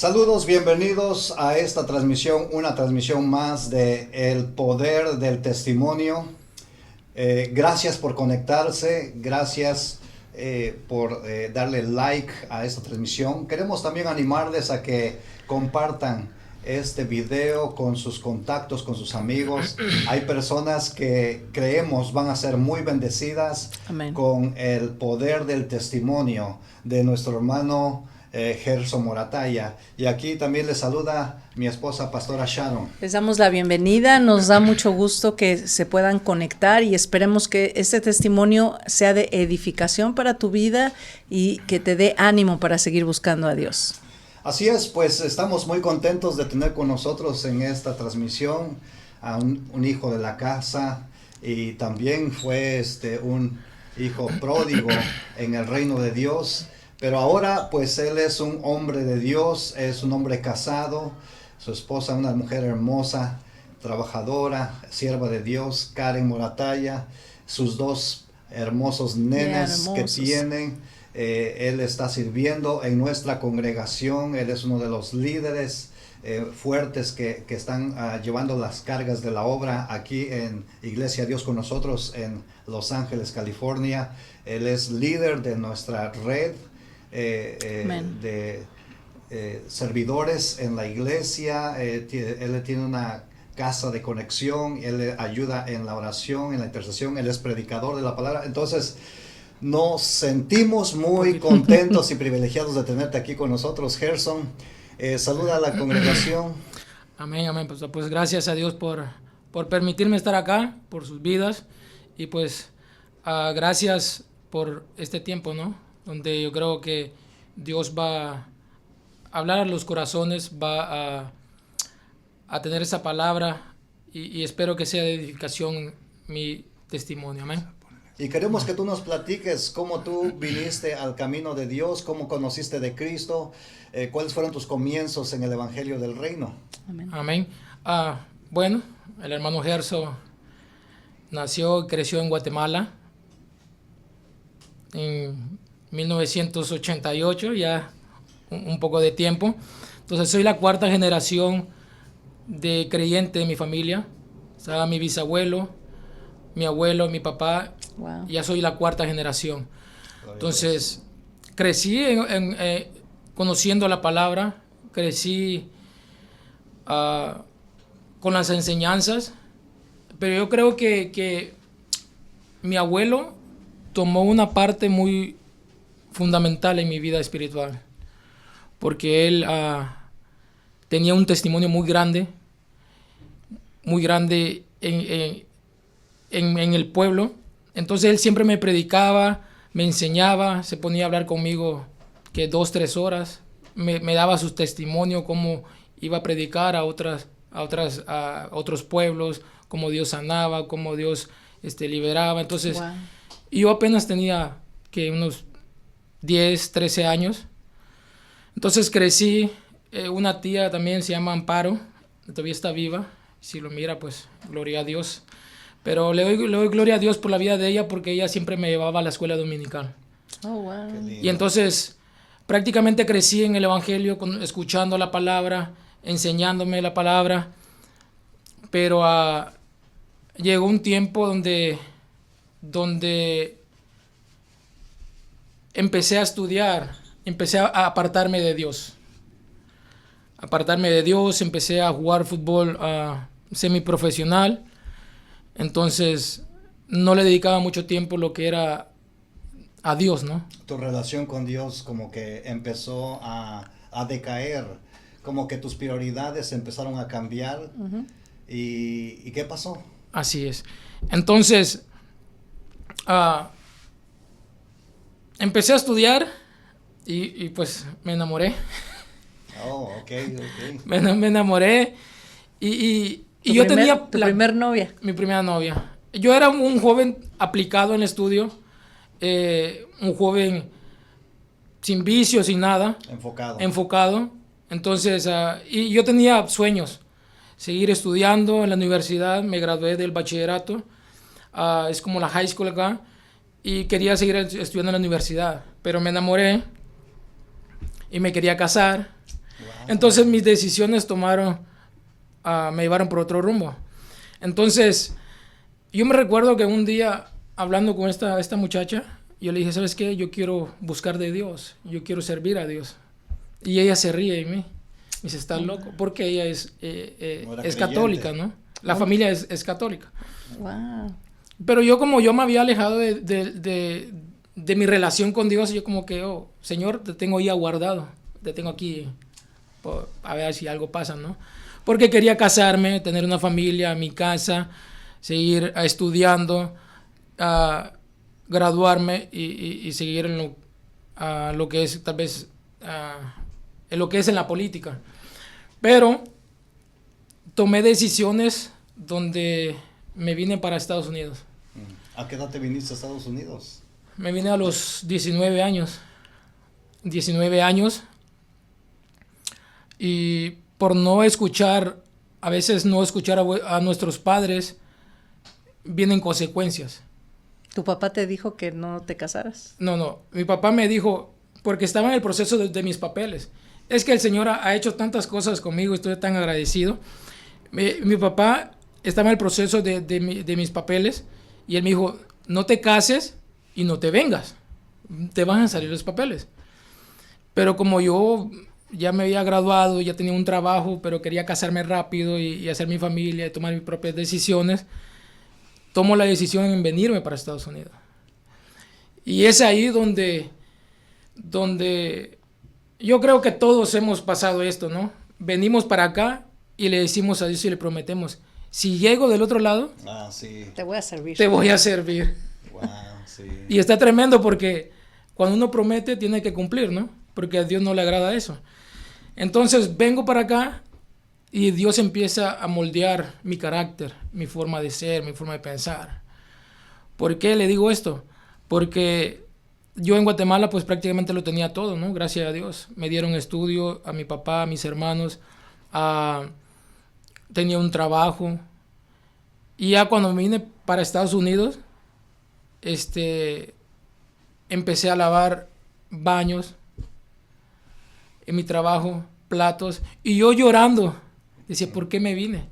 Saludos, bienvenidos a esta transmisión, una transmisión más de El Poder del Testimonio. Gracias por conectarse, gracias por darle like a esta transmisión. Queremos también animarles a que compartan este video con sus contactos, con sus amigos. Hay personas que creemos van a ser muy bendecidas. Amén. Con el poder del testimonio de nuestro hermano Gerson Morataya. Y aquí también les saluda mi esposa, Pastora Sharon. Les damos la bienvenida, nos da mucho gusto que se puedan conectar y esperemos que este testimonio sea de edificación para tu vida y que te dé ánimo para seguir buscando a Dios. Así es, pues estamos muy contentos de tener con nosotros en esta transmisión a un hijo de la casa, y también fue un hijo pródigo en el reino de Dios. Pero ahora pues él es un hombre de Dios, es un hombre casado, su esposa una mujer hermosa, trabajadora, sierva de Dios, Karen Morataya, sus dos hermosos nenes que tienen. Él está sirviendo en nuestra congregación, él es uno de los líderes fuertes que están llevando las cargas de la obra aquí en Iglesia Dios con Nosotros en Los Ángeles, California. Él es líder de nuestra red de servidores en la iglesia. Él tiene una casa de conexión, él ayuda en la oración, en la intercesión, él es predicador de la palabra. Entonces nos sentimos muy contentos y privilegiados de tenerte aquí con nosotros, Gerson. Saluda a la congregación. Amén, amén. Pues gracias a Dios por permitirme estar acá, por sus vidas, y pues gracias por este tiempo, ¿no? Donde yo creo que Dios va a hablar a los corazones, va a tener esa palabra, y espero que sea de edificación mi testimonio. Amén. Y queremos que tú nos platiques cómo tú viniste al camino de Dios, cómo conociste de Cristo, cuáles fueron tus comienzos en el Evangelio del Reino. Amén. Amén. Bueno, el hermano Gerson nació y creció en Guatemala en 1988, ya un poco de tiempo. Entonces soy la cuarta generación de creyente de mi familia. Estaba mi bisabuelo, mi abuelo, mi papá. Wow. Ya soy la cuarta generación. Entonces crecí conociendo la palabra, crecí con las enseñanzas, pero yo creo que mi abuelo tomó una parte muy fundamental en mi vida espiritual, porque él tenía un testimonio muy grande en el pueblo. Entonces él siempre me predicaba, me enseñaba, se ponía a hablar conmigo que 2-3 horas, me daba su testimonio, cómo iba a predicar a otros pueblos, cómo Dios sanaba, cómo Dios liberaba. Entonces wow. Yo apenas tenía unos 10-13 años. Entonces crecí, una tía también se llama Amparo, todavía está viva, si lo mira pues gloria a Dios. Pero le doy gloria a Dios por la vida de ella, porque ella siempre me llevaba a la escuela dominical. Oh, wow. Y entonces prácticamente crecí en el Evangelio, escuchando la palabra, enseñándome la palabra. Pero llegó un tiempo donde empecé a estudiar, empecé a apartarme de Dios. Empecé a jugar fútbol semiprofesional. Entonces no le dedicaba mucho tiempo lo que era a Dios, ¿no? Tu relación con Dios como que empezó a decaer, como que tus prioridades empezaron a cambiar. Uh-huh. ¿Y qué pasó? Así es. Entonces empecé a estudiar y pues me enamoré. Oh, ok. Me enamoré y yo tenía... ¿Tu primer novia? Mi primera novia. Yo era un joven aplicado en el estudio, un joven sin vicios, sin nada. Enfocado. Entonces, y yo tenía sueños, seguir estudiando en la universidad. Me gradué del bachillerato, es como la high school acá, y quería seguir estudiando en la universidad. Pero me enamoré y me quería casar. Wow. Entonces mis decisiones me llevaron por otro rumbo. Entonces, yo me recuerdo que un día, hablando con esta muchacha, yo le dije, ¿sabes qué? Yo quiero buscar de Dios, yo quiero servir a Dios. Y ella se ríe de mí. Me dice, ¿estás loco? Porque ella es católica, ¿no? La familia es católica. Wow. Pero yo, como yo me había alejado de mi relación con Dios, yo como que, oh, Señor, te tengo ya guardado, te tengo aquí a ver si algo pasa, ¿no? Porque quería casarme, tener una familia, mi casa, seguir estudiando, graduarme y seguir en lo que es tal vez en lo que es en la política. Pero tomé decisiones donde me vine para Estados Unidos. ¿A qué edad te viniste a Estados Unidos? Me vine a los 19 años. 19 años. Y por no escuchar, a veces no escuchar a nuestros padres, vienen consecuencias. ¿Tu papá te dijo que no te casaras? No. Mi papá me dijo, porque estaba en el proceso de mis papeles. Es que el Señor ha hecho tantas cosas conmigo, estoy tan agradecido. Mi papá estaba en el proceso de mis papeles y él me dijo, no te cases y no te vengas, te van a salir los papeles. Pero como yo ya me había graduado, ya tenía un trabajo, pero quería casarme rápido y hacer mi familia y tomar mis propias decisiones, tomo la decisión en venirme para Estados Unidos. Y es ahí donde yo creo que todos hemos pasado esto, ¿no? Venimos para acá y le decimos a Dios y le prometemos, si llego del otro lado, sí, te voy a servir. Te voy a servir. Wow, sí. Y está tremendo porque cuando uno promete tiene que cumplir, ¿no? Porque a Dios no le agrada eso. Entonces vengo para acá y Dios empieza a moldear mi carácter, mi forma de ser, mi forma de pensar. ¿Por qué le digo esto? Porque yo en Guatemala pues prácticamente lo tenía todo, ¿no? Gracias a Dios. Me dieron estudio, a mi papá, a mis hermanos, tenía un trabajo. Y ya cuando vine para Estados Unidos, empecé a lavar baños en mi trabajo, platos, y yo llorando, decía, ¿por qué me vine?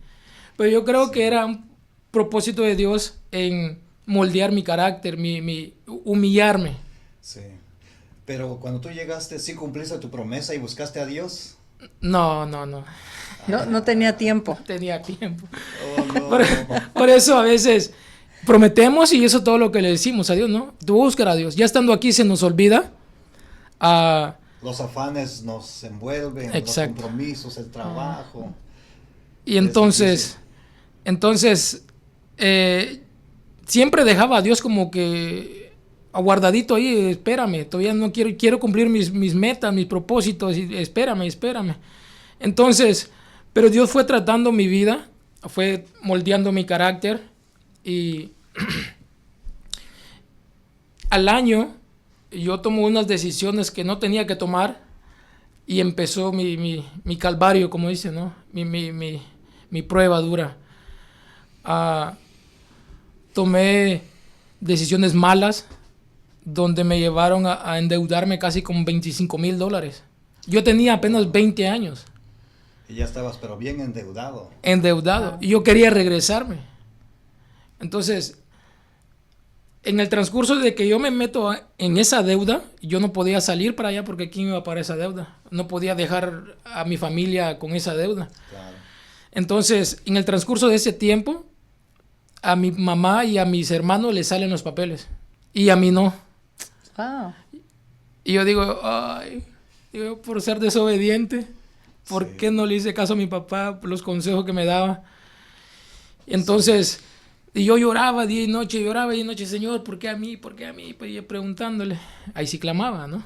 Pero yo creo que era un propósito de Dios en moldear mi carácter, humillarme. Sí. Pero cuando tú llegaste, ¿sí cumpliste tu promesa y buscaste a Dios? No. No tenía tiempo. No tenía tiempo. Oh, no. Por eso a veces prometemos y eso es todo lo que le decimos a Dios, ¿no? Tú buscar a Dios. Ya estando aquí se nos olvida. Los afanes nos envuelven, Exacto. Los compromisos, el trabajo. Y entonces siempre dejaba a Dios como que aguardadito ahí, espérame, todavía no quiero cumplir mis metas, mis propósitos, y espérame. Entonces, pero Dios fue tratando mi vida, fue moldeando mi carácter y al año yo tomo unas decisiones que no tenía que tomar y empezó mi calvario, como dice, ¿no? Mi prueba dura. Tomé decisiones malas donde me llevaron a endeudarme casi con $25,000. Yo tenía apenas 20 años. Y ya estabas, pero bien endeudado. Y yo quería regresarme. Entonces, en el transcurso de que yo me meto en esa deuda, yo no podía salir para allá porque ¿quién iba a pagar esa deuda? No podía dejar a mi familia con esa deuda. Claro. Entonces, en el transcurso de ese tiempo, a mi mamá y a mis hermanos les salen los papeles y a mí no. Wow. Y yo digo, por ser desobediente, ¿por qué no le hice caso a mi papá por los consejos que me daba? Y entonces, y yo lloraba día y noche, Señor, ¿por qué a mí? ¿Por qué a mí? Pues yo preguntándole. Ahí sí clamaba, ¿no?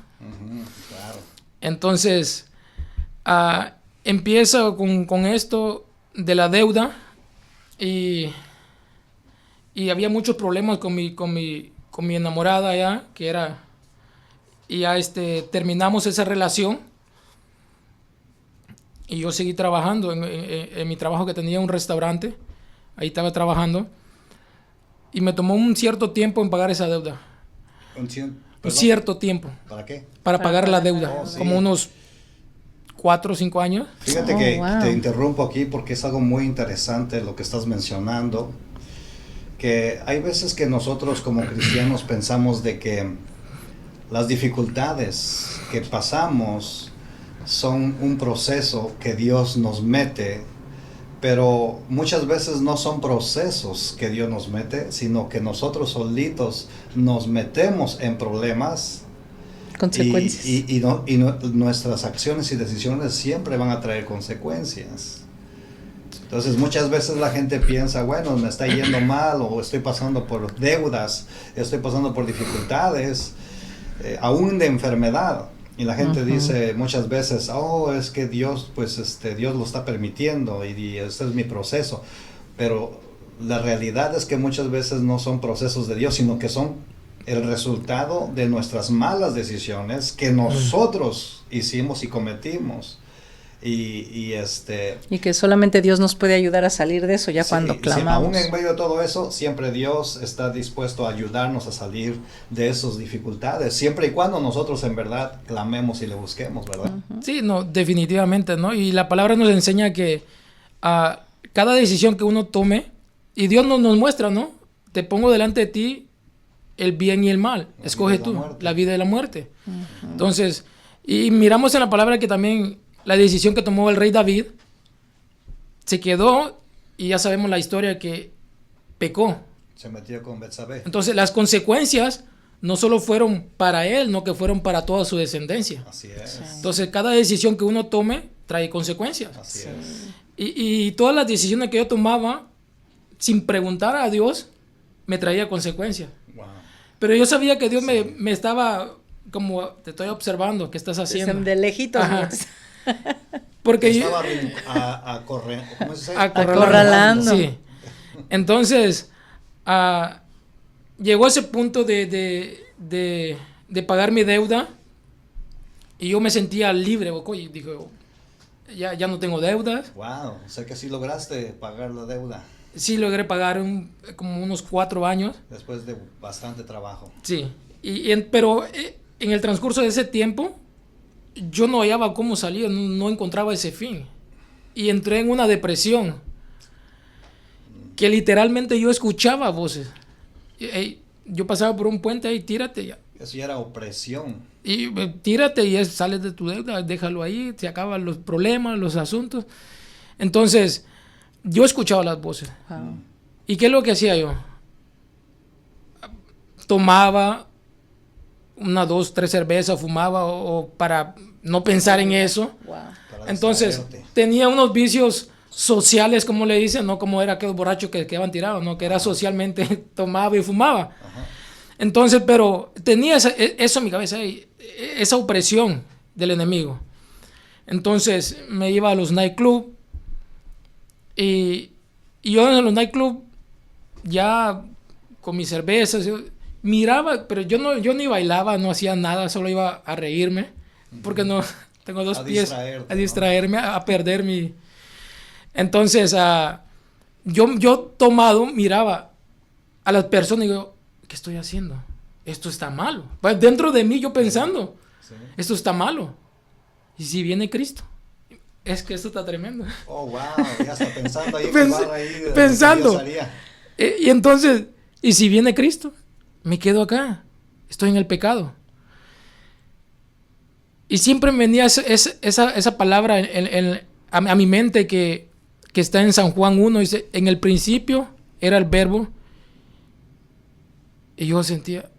Claro. Entonces, empiezo con esto de la deuda y había muchos problemas con mi enamorada ya, que era, y ya terminamos esa relación y yo seguí trabajando en mi trabajo, que tenía un restaurante, ahí estaba trabajando y me tomó un cierto tiempo en pagar esa deuda. Un cierto tiempo. ¿Para qué? Para pagar la deuda, sí. como unos 4 o 5 años. Fíjate que wow. te interrumpo aquí porque es algo muy interesante lo que estás mencionando, que hay veces que nosotros como cristianos pensamos de que las dificultades que pasamos son un proceso que Dios nos mete, pero muchas veces no son procesos que Dios nos mete, sino que nosotros solitos nos metemos en problemas. Consecuencias. Nuestras acciones y decisiones siempre van a traer consecuencias. Entonces muchas veces la gente piensa, bueno, me está yendo mal, o estoy pasando por deudas, estoy pasando por dificultades, aún de enfermedad. Y la gente dice muchas veces, oh, es que Dios, pues Dios lo está permitiendo y este es mi proceso. Pero la realidad es que muchas veces no son procesos de Dios, sino que son el resultado de nuestras malas decisiones que nosotros hicimos y cometimos. Y que solamente Dios nos puede ayudar a salir de eso ya cuando clamamos. Aún en medio de todo eso, siempre Dios está dispuesto a ayudarnos a salir de esas dificultades, siempre y cuando nosotros en verdad clamemos y le busquemos, ¿verdad? Sí, no, definitivamente, ¿no? Y la palabra nos enseña que cada decisión que uno tome, y Dios nos muestra, ¿no? Te pongo delante de ti el bien y el mal, escoge tú, la vida y la muerte. Entonces, y miramos en la palabra que también la decisión que tomó el rey David se quedó, y ya sabemos la historia, que pecó. Se metió con Betsabé. Entonces las consecuencias no solo fueron para él, no, que fueron para toda su descendencia. Así es. Entonces cada decisión que uno tome trae consecuencias. Así es. Y todas las decisiones que yo tomaba sin preguntar a Dios me traía consecuencias. Wow. Pero yo sabía que Dios me estaba como, te estoy observando, ¿qué estás haciendo? De lejitos. Porque estaba acorralando. Sí. Entonces, llegó ese punto de pagar mi deuda, y yo me sentía libre. Oye, dije, ya no tengo deudas. Wow, o sea que sí lograste pagar la deuda. Sí, logré pagar como unos 4 años. Después de bastante trabajo. Sí, pero en el transcurso de ese tiempo, yo no hallaba cómo salir, no encontraba ese fin. Y entré en una depresión, que literalmente yo escuchaba voces. Yo pasaba por un puente, tírate ya. Eso ya era opresión. Y tírate y sales de tu deuda, déjalo ahí, se acaban los problemas, los asuntos. Entonces, yo escuchaba las voces. Wow. ¿Y qué es lo que hacía yo? Tomaba 1, 2, 3 cervezas, fumaba o para no pensar en eso. Wow. Entonces tenía unos vicios sociales, como le dicen, no como era aquellos borrachos que quedaban tirados, no, que era socialmente, tomaba y fumaba. Ajá. Entonces, pero tenía eso en mi cabeza, esa opresión del enemigo. Entonces me iba a los nightclubs, y yo en los nightclubs ya con mis cervezas miraba, pero yo ni bailaba, no hacía nada, solo iba a reírme, porque no tengo 2 pies a distraerme, ¿no? a perder mi... Entonces, yo tomado miraba a las personas y digo, ¿qué estoy haciendo? Esto está malo. Pues dentro de mí yo pensando, sí. Esto está malo. ¿Y si viene Cristo? Es que esto está tremendo. Oh, wow, ya está pensando ahí. Pensando. Y entonces, ¿y si viene Cristo? Me quedo acá, estoy en el pecado. Y siempre me venía esa palabra a mi mente que está en San Juan 1, dice, en el principio era el verbo. Y yo sentía,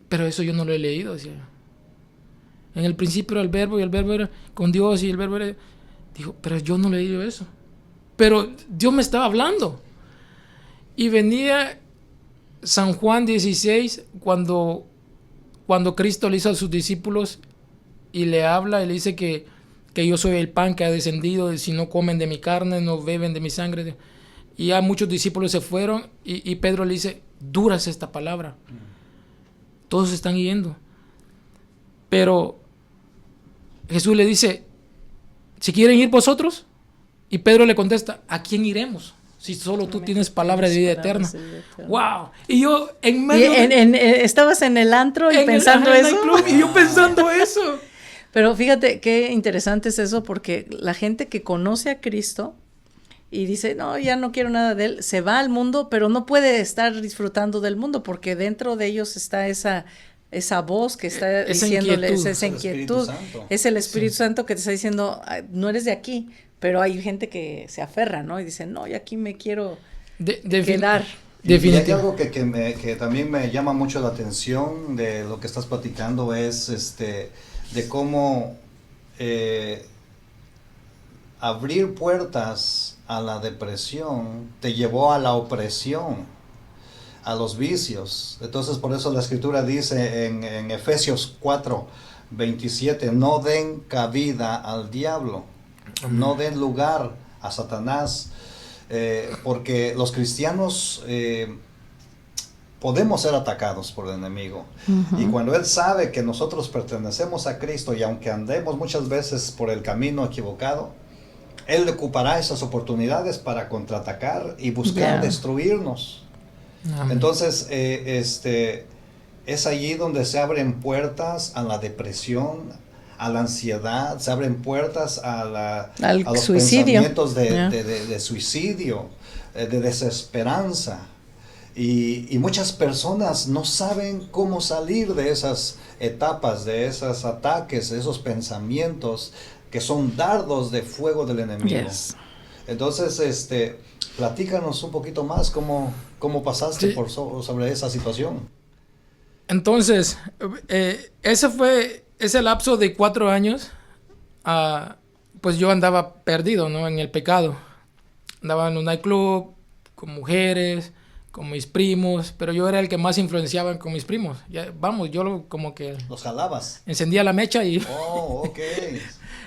pero eso yo no lo he leído, decía yo. En el principio era el verbo, y el verbo era con Dios, y el verbo era... Digo, pero yo no he leído eso. Pero Dios me estaba hablando. Y venía San Juan 16, cuando Cristo le hizo a sus discípulos y le habla y le dice que yo soy el pan que ha descendido, si no comen de mi carne, no beben de mi sangre. Y ya muchos discípulos se fueron, y Pedro le dice, dura es esta palabra. Todos se están yendo. Pero Jesús le dice, si quieren ir vosotros, y Pedro le contesta, ¿a quién iremos? Si solo tú tienes palabra de vida eterna. ¡Wow! Y yo en medio... ¿Estabas en el antro y pensando eso? Y yo pensando eso. Pero fíjate qué interesante es eso, porque la gente que conoce a Cristo y dice, no, ya no quiero nada de él, se va al mundo, pero no puede estar disfrutando del mundo, porque dentro de ellos está esa voz que está diciéndoles esa inquietud. Es el Espíritu Santo que te está diciendo, no eres de aquí, pero hay gente que se aferra, ¿no? Y dice, no, yo aquí me quiero quedar. Y hay algo que también me llama mucho la atención de lo que estás platicando, es de cómo abrir puertas a la depresión te llevó a la opresión, a los vicios. Entonces por eso la escritura dice en Efesios 4:27, no den cabida al diablo, no den lugar a Satanás, porque los cristianos podemos ser atacados por el enemigo. Y cuando él sabe que nosotros pertenecemos a Cristo, y aunque andemos muchas veces por el camino equivocado, él ocupará esas oportunidades para contraatacar y buscar destruirnos. Entonces es allí donde se abren puertas a la depresión, a la ansiedad, se abren puertas a los suicidio. Pensamientos de suicidio, de desesperanza. Y muchas personas no saben cómo salir de esas etapas, de esos ataques, de esos pensamientos que son dardos de fuego del enemigo. Yes. Entonces, platícanos un poquito más cómo pasaste sobre esa situación. Entonces, ese fue ese lapso de 4 años, pues yo andaba perdido, ¿no? En el pecado. Andaba en un nightclub, con mujeres, con mis primos, pero yo era el que más influenciaba con mis primos. Yo como que... ¿Los jalabas? Encendía la mecha y... Oh, ok.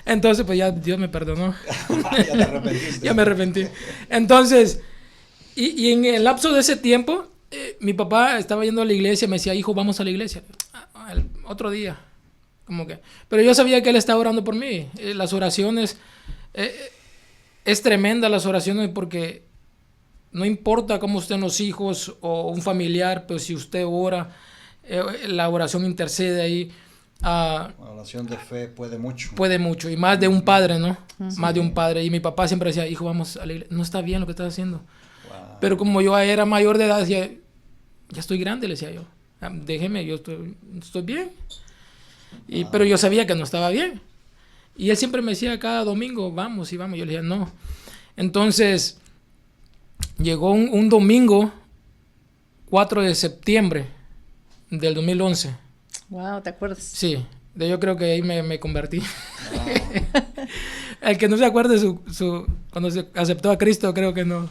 Entonces, pues ya Dios me perdonó. Ya te arrepentiste. Ya me arrepentí. Entonces, y en el lapso de ese tiempo, mi papá estaba yendo a la iglesia, me decía, hijo, vamos a la iglesia. Otro día. Como que... Pero yo sabía que él estaba orando por mí. Las oraciones... es tremenda las oraciones porque no importa cómo estén los hijos o un familiar, pero si usted ora, la oración intercede ahí. La oración de fe puede mucho. Puede mucho, y más de un padre, ¿no? Sí. Más de un padre. Y mi papá siempre decía, hijo, vamos a la iglesia. No está bien lo que estás haciendo. Wow. Pero como yo era mayor de edad, decía, ya estoy grande, le decía yo. Déjeme, yo estoy bien. Pero yo sabía que no estaba bien. Y él siempre me decía cada domingo, vamos y vamos. Yo le decía, no. Entonces, llegó un domingo, 4 de septiembre del 2011. Wow, ¿te acuerdas? Sí, yo creo que ahí me convertí. Wow. El que no se acuerde cuando se aceptó a Cristo, creo que no.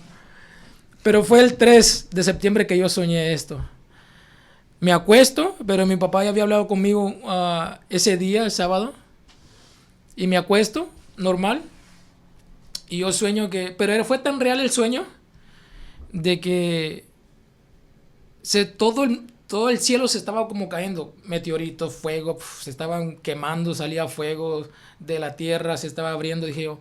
Pero fue el 3 de septiembre que yo soñé esto. Me acuesto, pero mi papá ya había hablado conmigo ese día, el sábado. Y me acuesto, normal. Y yo sueño pero fue tan real el sueño de que todo el cielo se estaba como cayendo. Meteoritos, fuego, se estaban quemando, salía fuego de la tierra, se estaba abriendo. Dije yo.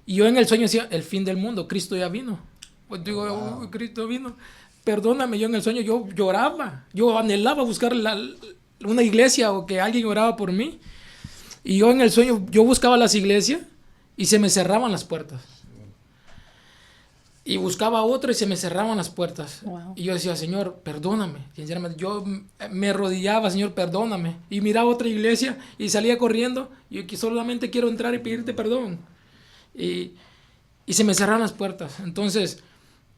Y yo en el sueño decía, el fin del mundo, Cristo ya vino. Pues digo, wow. Cristo vino. Perdóname, yo en el sueño yo lloraba. Yo anhelaba buscar una iglesia o que alguien oraba por mí. Y yo en el sueño, yo buscaba las iglesias y se me cerraban las puertas. Y buscaba otra y se me cerraban las puertas. Wow. Y yo decía, Señor, perdóname. Sinceramente, yo me arrodillaba, Señor, perdóname. Y miraba otra iglesia y salía corriendo. Y yo solamente quiero entrar y pedirte perdón. Y se me cerraron las puertas. Entonces,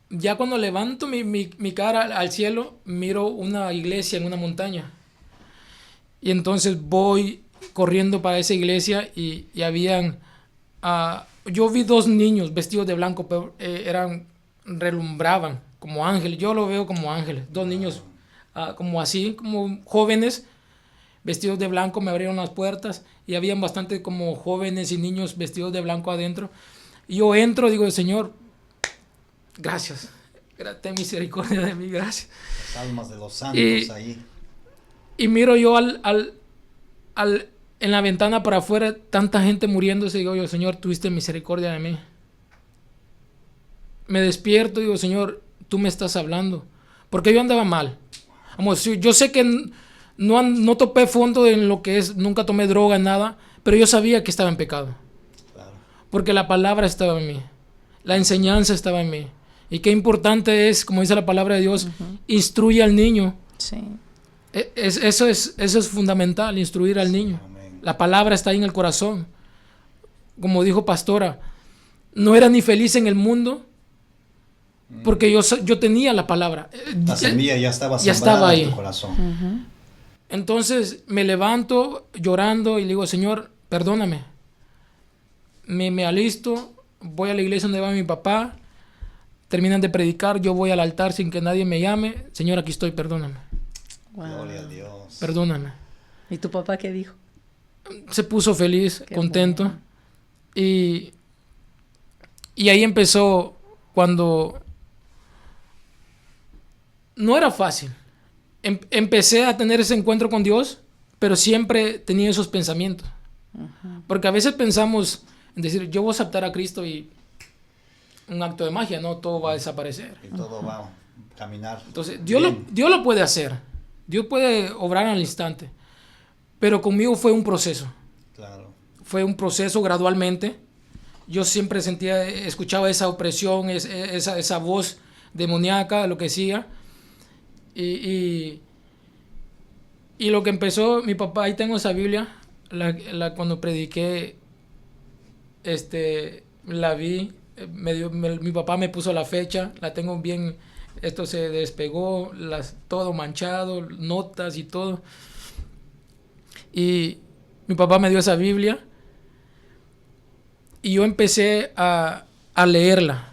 ya cuando levanto mi cara al cielo, miro una iglesia en una montaña. Y entonces voy corriendo para esa iglesia y habían... yo vi 2 niños vestidos de blanco, pero relumbraban como ángeles. Yo lo veo como ángeles. 2 niños como así, como jóvenes, vestidos de blanco. Me abrieron las puertas y habían bastante como jóvenes y niños vestidos de blanco adentro. Y yo entro y digo, Señor, gracias. Ten misericordia de mí, gracias. Las almas de los santos ahí. Y miro yo en la ventana para afuera, tanta gente muriéndose. Digo yo, Señor, tuviste misericordia de mí. Me despierto y digo, Señor, tú me estás hablando. Porque yo andaba mal. Vamos, yo sé que no topé fondo en lo que es, nunca tomé droga, nada, pero yo sabía que estaba en pecado. Claro. Porque la palabra estaba en mí, la enseñanza estaba en mí. Y qué importante es, como dice la palabra de Dios, instruye al niño. Sí. Eso es fundamental, instruir al niño. Amén. La palabra está ahí en el corazón. Como dijo Pastora, no era ni feliz en el mundo porque yo tenía la palabra. La semilla ya estaba Ya sembrada estaba en ahí. tu corazón. Entonces me levanto llorando y le digo, Señor, perdóname. Me alisto, voy a la iglesia donde va mi papá, terminan de predicar, yo voy al altar sin que nadie me llame. Señor, aquí estoy, perdóname. Wow. Gloria a Dios. Perdóname. ¿Y tu papá qué dijo? Se puso feliz, Qué contento. bueno. Y ahí empezó cuando no era fácil. Empecé a tener ese encuentro con Dios, pero siempre tenía esos pensamientos. Porque a veces pensamos en decir, yo voy a aceptar a Cristo y un acto de magia, no, todo va a desaparecer. Y todo va a caminar. Entonces, bien. Dios lo puede hacer. Dios puede obrar al instante. Pero conmigo fue un proceso. Claro. Fue un proceso gradualmente. Yo siempre escuchaba esa opresión, esa voz demoníaca, lo que decía. Y lo que empezó, mi papá, ahí tengo esa Biblia, cuando prediqué, la vi, mi papá me puso la fecha, la tengo bien, esto se despegó, todo manchado, notas y todo. Y mi papá me dio esa Biblia y yo empecé a leerla.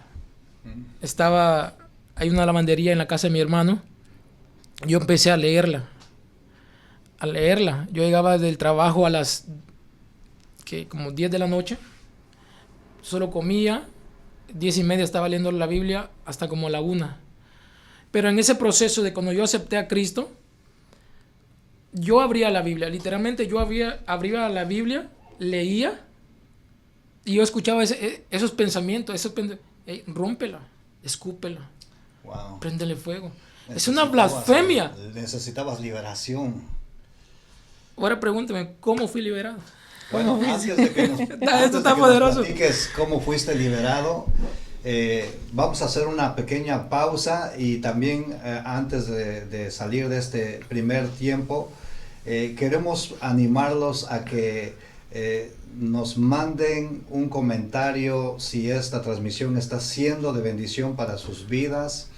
Hay una lavandería en la casa de mi hermano. Yo empecé a leerla. Yo llegaba del trabajo a las como 10 de la noche. Solo comía. 10:30 estaba leyendo la Biblia hasta como la 1. Pero en ese proceso de cuando yo acepté a Cristo, yo abría la Biblia. Literalmente yo abría la Biblia, leía y yo escuchaba esos pensamientos. Rómpela, escúpela, Wow. préndele fuego. Es una blasfemia. Necesitabas liberación. Ahora pregúntame, ¿cómo fui liberado? Bueno, antes de que nos, Esto está poderoso. platiques cómo fuiste liberado, vamos a hacer una pequeña pausa y también antes de salir de este primer tiempo, queremos animarlos a que nos manden un comentario si esta transmisión está siendo de bendición para sus vidas.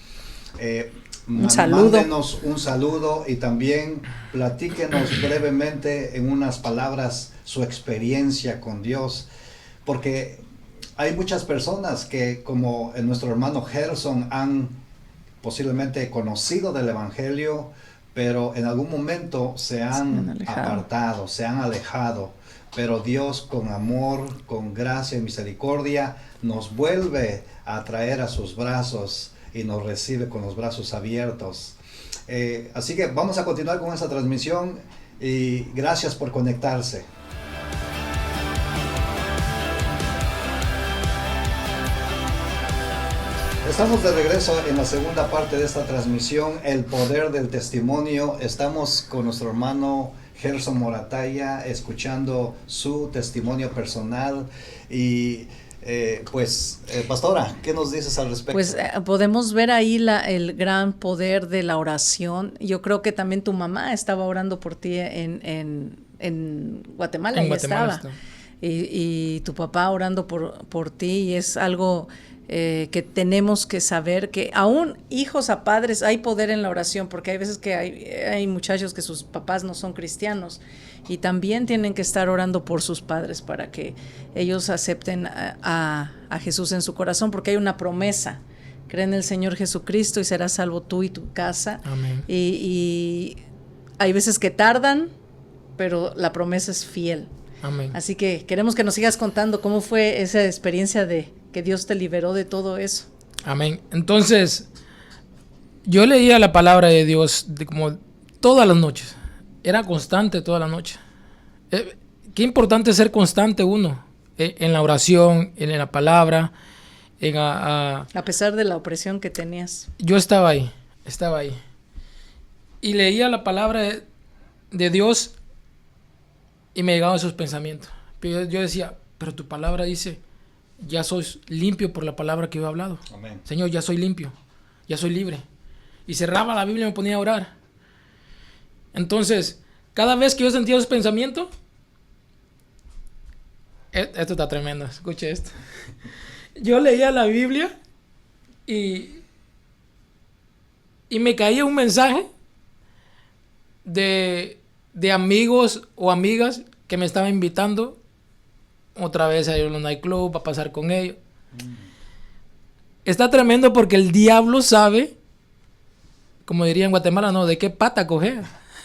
Un saludo. Mándenos un saludo y también platíquenos brevemente en unas palabras su experiencia con Dios, porque hay muchas personas que, como nuestro hermano Gerson, han posiblemente conocido del Evangelio, pero en algún momento se han apartado, se han alejado. Pero Dios, con amor, con gracia y misericordia, nos vuelve a traer a sus brazos y nos recibe con los brazos abiertos. Así que vamos a continuar con esta transmisión y gracias por conectarse. Estamos de regreso en la segunda parte de esta transmisión, El Poder del Testimonio. Estamos con nuestro hermano Gerson Morataya, escuchando su testimonio personal y pastora, ¿qué nos dices al respecto? Pues podemos ver ahí el gran poder de la oración. Yo creo que también tu mamá estaba orando por ti en Guatemala. En y Guatemala estaba. Y tu papá orando por ti, y es algo que tenemos que saber, que aún hijos a padres hay poder en la oración, porque hay veces que hay muchachos que sus papás no son cristianos y también tienen que estar orando por sus padres para que ellos acepten a Jesús en su corazón, porque hay una promesa: cree en el Señor Jesucristo y serás salvo tú y tu casa. Amén. Y hay veces que tardan, pero la promesa es fiel. Amén. Así que queremos que nos sigas contando cómo fue esa experiencia de que Dios te liberó de todo eso. Amén. Entonces, yo leía la palabra de Dios como todas las noches. Era constante toda la noche. Qué importante es ser constante uno en la oración, en la palabra. A pesar de la opresión que tenías. Yo estaba ahí. Y leía la palabra de Dios y me llegaban esos pensamientos. Pero yo decía, pero tu palabra dice, ya soy limpio por la palabra que yo he hablado. Amén. Señor, ya soy limpio, ya soy libre. Y cerraba la Biblia y me ponía a orar. Entonces, cada vez que yo sentía esos pensamientos, esto está tremendo, escuche esto. Yo leía la Biblia y me caía un mensaje de amigos o amigas que me estaban invitando otra vez a ir a un nightclub, a pasar con ellos. Está tremendo porque el diablo sabe, como diría en Guatemala, no, de qué pata coger.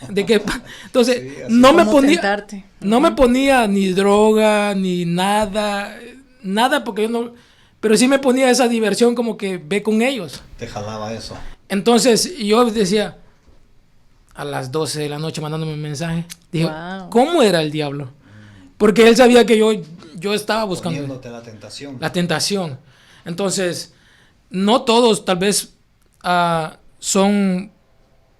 Entonces, Sí, no me ¿Cómo ponía, tentarte? no me ponía ni droga, ni nada porque yo no, pero sí me ponía esa diversión como que ve con ellos. Te jalaba eso. Entonces, yo decía, a las 12 de la noche mandándome un mensaje, dije, Wow. ¿cómo era el diablo? Porque él sabía que yo estaba buscando Poniéndote la tentación. la tentación. Entonces, no todos tal vez son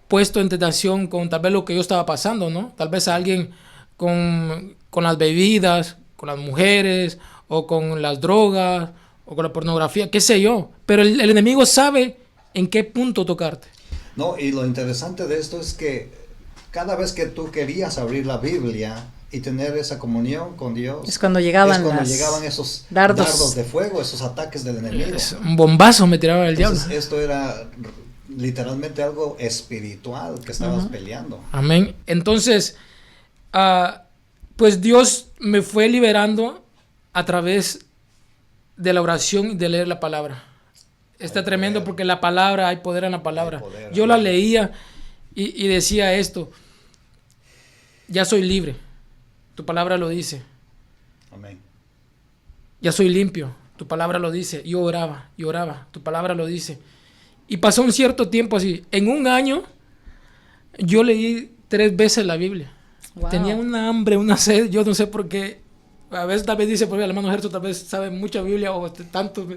puestos en tentación con tal vez lo que yo estaba pasando, ¿no? Tal vez alguien con las bebidas, con las mujeres, o con las drogas, o con la pornografía, qué sé yo. Pero el enemigo sabe en qué punto tocarte. No, y lo interesante de esto es que cada vez que tú querías abrir la Biblia y tener esa comunión con Dios, Es cuando llegaban esos dardos. dardos de fuego, esos ataques del enemigo. Un bombazo me tiraba el diablo. Entonces, esto era literalmente algo espiritual que estabas peleando. Amén. Entonces, pues Dios me fue liberando a través de la oración y de leer la palabra. Está tremendo porque la palabra, hay poder en la palabra. Poder, Yo la amén. leía y decía esto, ya soy libre, tu palabra lo dice, Amén. ya soy limpio, tu palabra lo dice. Yo oraba, tu palabra lo dice. Y pasó un cierto tiempo así, en un año yo leí 3 veces la Biblia. Wow. Tenía una hambre, una sed, yo no sé por qué. A veces tal vez dice, por el hermano Gerson tal vez sabe mucha Biblia o tanto,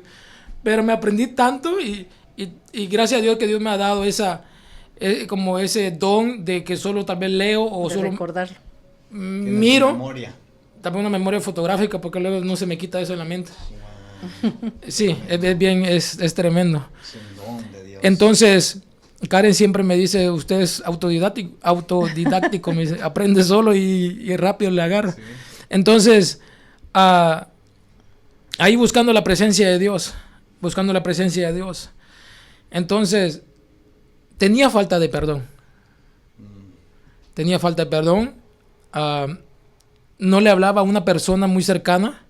pero me aprendí tanto y gracias a Dios que Dios me ha dado como ese don de que solo tal vez leo o De solo recordarlo. Tienes miro, memoria. también una memoria fotográfica porque luego no se me quita eso en la mente. Sí, es bien, es tremendo. Es un don de Dios. Entonces, Karen siempre me dice, usted es autodidáctico, me dice, aprende solo y rápido le agarra. Sí. Entonces, ahí buscando la presencia de Dios. Entonces, tenía falta de perdón. No le hablaba a una persona muy cercana.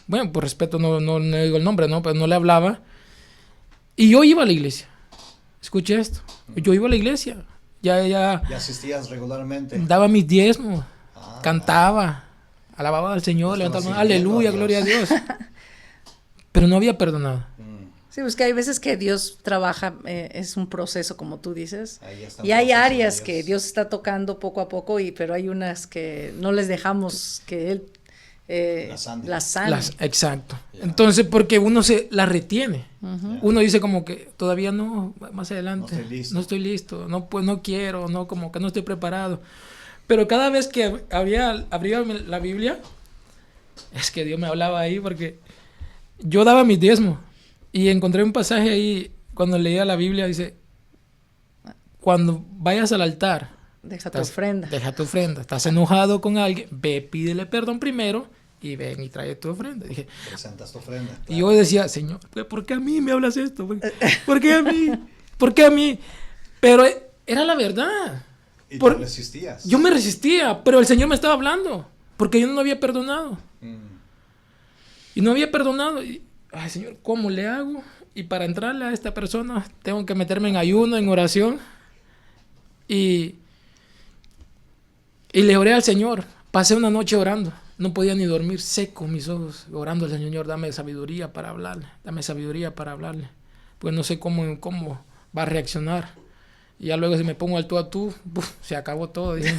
Bueno, por respeto no digo el nombre, ¿no? Pero no le hablaba. Y yo iba a la iglesia. Escuche esto. Yo iba a la iglesia. Ya ¿Y asistías regularmente? daba mis diezmos. Ah, Cantaba. Alababa al Señor. Estaba Levantaba manos. sirviendo Aleluya, a Dios. gloria a Dios. Pero no había perdonado. Sí, pues que hay veces que Dios trabaja, es un proceso, como tú dices. Ahí está el Y hay proceso de áreas Dios. que Dios está tocando poco a poco, pero hay unas que no les dejamos que Él las sane. Exacto. Ya. Entonces, porque uno se la retiene. Ujú. Uno dice como que todavía no, más adelante. No estoy listo. No, pues no quiero, no, como que no estoy preparado. Pero cada vez que abría la Biblia, es que Dios me hablaba ahí porque yo daba mis diezmos y encontré un pasaje ahí cuando leía la Biblia, dice, cuando vayas al altar, Deja tu ofrenda. deja tu ofrenda. Estás enojado con alguien, ve, pídele perdón primero y ven y trae tu ofrenda. Dije, Presentas tu ofrenda. y yo decía, Señor, ¿por qué a mí me hablas esto? ¿Por qué a mí? ¿Por qué a mí? Pero era la verdad. Y te resistías. Yo me resistía, pero el Señor me estaba hablando, porque yo no había perdonado. Y no había perdonado. Y, ay, Señor, ¿cómo le hago? Y para entrarle a esta persona, tengo que meterme en ayuno, en oración. Y le oré al Señor. Pasé una noche orando. No podía ni dormir, seco mis ojos, orando al Señor, dame sabiduría para hablarle. Dame sabiduría para hablarle. Pues no sé cómo va a reaccionar. Y ya luego si me pongo al tú a tú, se acabó todo. Dije,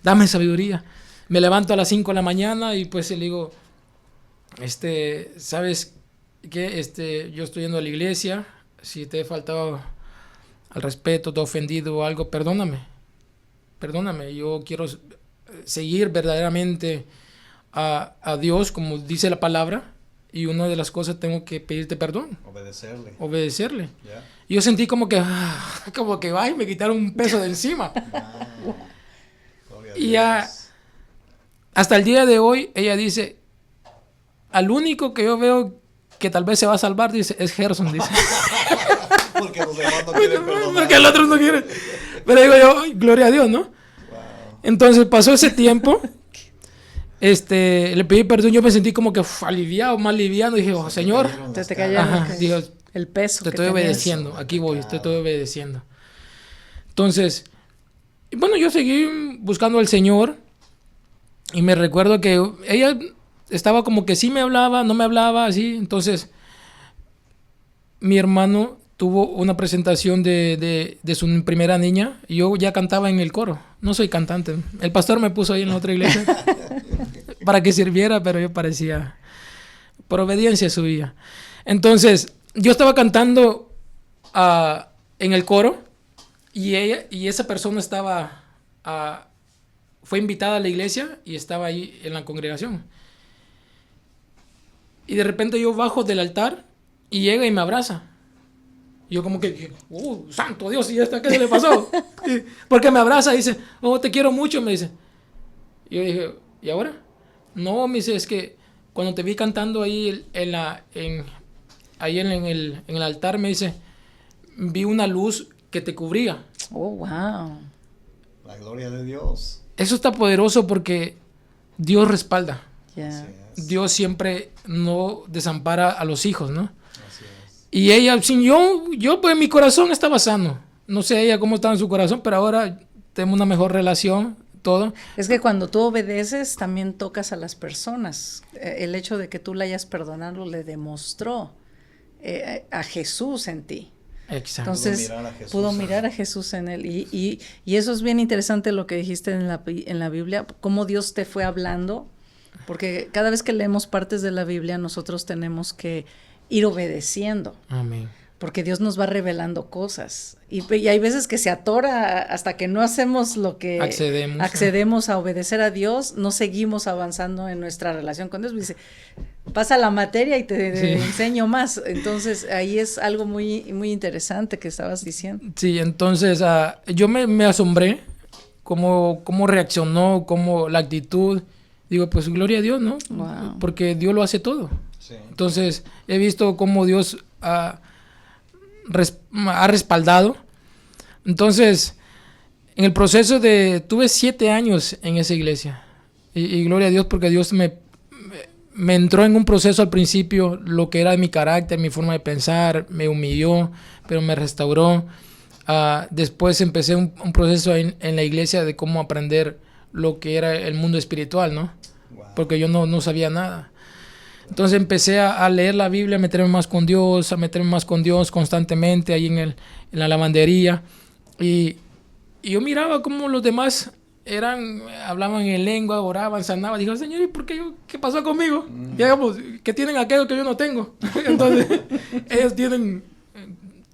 dame sabiduría. Me levanto a las 5 de la mañana y pues le digo, ¿sabes qué? Yo estoy yendo a la iglesia. Si te he faltado al respeto, te he ofendido o algo, perdóname. perdóname, yo quiero seguir verdaderamente a Dios como dice la palabra, y una de las cosas tengo que pedirte perdón. Obedecerle. Yeah. Y yo sentí como que ay, me quitaron un peso de encima. Y ya, hasta el día de hoy, ella dice, al único que yo veo que tal vez se va a salvar, dice, es Gerson, dice. Porque los demás no quieren perdonar. Porque el otro no quiere. Pero digo yo, ay, gloria a Dios, ¿no? Wow. Entonces pasó ese tiempo, le pedí perdón, yo me sentí como que aliviado, más liviano, dije, oh, Señor, te cayeron el peso. Te estoy obedeciendo, aquí voy, te estoy obedeciendo. Entonces, bueno, yo seguí buscando al Señor y me recuerdo que ella estaba como que sí me hablaba, no me hablaba, así. Entonces, mi hermano tuvo una presentación de su primera niña y yo ya cantaba en el coro. No soy cantante. El pastor me puso ahí en la otra iglesia para que sirviera, pero yo parecía... Por obediencia subía. Entonces, yo estaba cantando en el coro y esa persona fue invitada a la iglesia y estaba ahí en la congregación. Y de repente yo bajo del altar y llega y me abraza. Y yo como que, santo Dios, ¿y esta qué se le pasó? Porque me abraza y dice, te quiero mucho, me dice. Y yo dije, ¿y ahora? No, me dice, es que cuando te vi cantando ahí en el altar, me dice, vi una luz que te cubría. Oh, wow. La gloria de Dios. Eso está poderoso porque Dios respalda. Yeah. Dios siempre no desampara a los hijos, ¿no? Así es. Y ella, yo pues mi corazón estaba sano. No sé ella cómo estaba en su corazón, pero ahora tenemos una mejor relación, todo. Es que cuando tú obedeces, también tocas a las personas. El hecho de que tú le hayas perdonado le demostró a Jesús en ti. Exacto. Entonces pudo mirar a Jesús en él y eso es bien interesante lo que dijiste en la Biblia, cómo Dios te fue hablando, porque cada vez que leemos partes de la Biblia nosotros tenemos que ir obedeciendo. Amén. Porque Dios nos va revelando cosas y hay veces que se atora hasta que no hacemos lo que accedemos a obedecer a Dios, no seguimos avanzando en nuestra relación con Dios. Dice, pasa la materia y te enseño más. Entonces ahí es algo muy, muy interesante que estabas diciendo. Sí, entonces yo me asombré cómo reaccionó, cómo la actitud. Digo, pues gloria a Dios, ¿no? Wow. Porque Dios lo hace todo. Sí. Entonces he visto cómo Dios ha respaldado. Entonces, en el proceso tuve 7 años en esa iglesia y gloria a Dios porque Dios me entró en un proceso al principio, lo que era mi carácter, mi forma de pensar, me humilló, pero me restauró. Después empecé un proceso en la iglesia de cómo aprender lo que era el mundo espiritual, ¿no? Wow. Porque yo no sabía nada. Entonces empecé a leer la Biblia, a meterme más con Dios constantemente ahí en la lavandería. Y yo miraba cómo los demás hablaban en lengua, oraban, sanaban. Dije, Señor, ¿y por qué qué pasó conmigo? Digamos, que tienen aquello que yo no tengo. Entonces, ellos tienen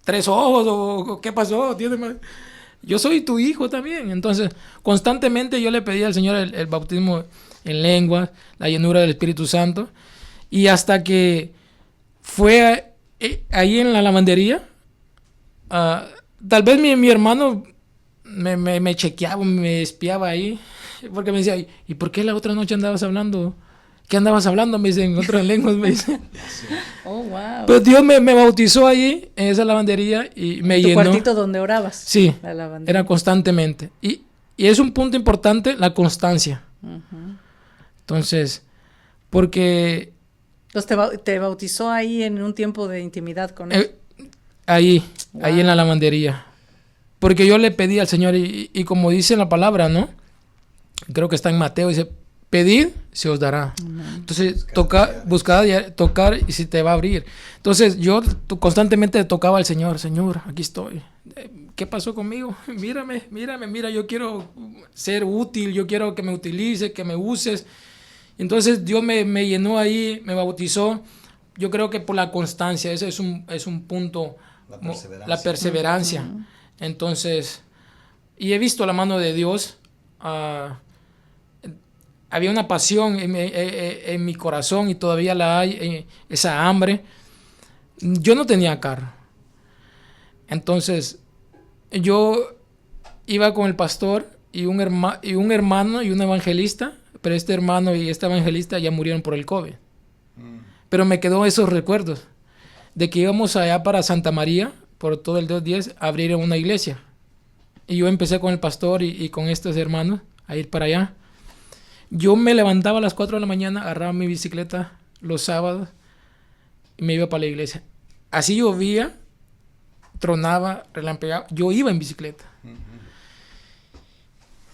3 ojos, o ¿qué pasó? Yo soy tu hijo también. Entonces, constantemente yo le pedí al Señor el bautismo en lengua, la llenura del Espíritu Santo. Y hasta que fue ahí en la lavandería, tal vez mi hermano me chequeaba, me espiaba ahí, porque me decía, ¿y por qué la otra noche andabas hablando? ¿Qué andabas hablando? Me dice, en otras lenguas, me dice. Oh, wow. Pero Dios me bautizó allí, en esa lavandería, y me llenó. ¿Tu cuartito donde orabas? Sí, era constantemente. Y es un punto importante, la constancia. Uh-huh. Entonces, porque... Entonces te bautizó ahí en un tiempo de intimidad con él. Ahí en la lavandería. Porque yo le pedí al Señor, y como dice la palabra, ¿no? Creo que está en Mateo, dice, pedid, se os dará. Entonces, buscad, tocar, y se te va a abrir. Entonces, yo constantemente tocaba al Señor, Señor, aquí estoy. ¿Qué pasó conmigo? Mírame, yo quiero ser útil, yo quiero que me utilices, que me uses. Entonces Dios me llenó ahí, me bautizó. Yo creo que por la constancia, ese es un punto, la perseverancia. Uh-huh. Entonces, y he visto la mano de Dios había una pasión en mi corazón y todavía la hay, esa hambre. Yo no tenía carro. Entonces, yo iba con el pastor y un hermano y un evangelista, pero este hermano y este evangelista ya murieron por el COVID. Pero me quedó esos recuerdos de que íbamos allá para Santa María, por todo el 210, a abrir una iglesia. Y yo empecé con el pastor y con estos hermanos a ir para allá. Yo me levantaba a las 4 de la mañana, agarraba mi bicicleta los sábados y me iba para la iglesia. Así llovía, tronaba, relampagueaba, yo iba en bicicleta.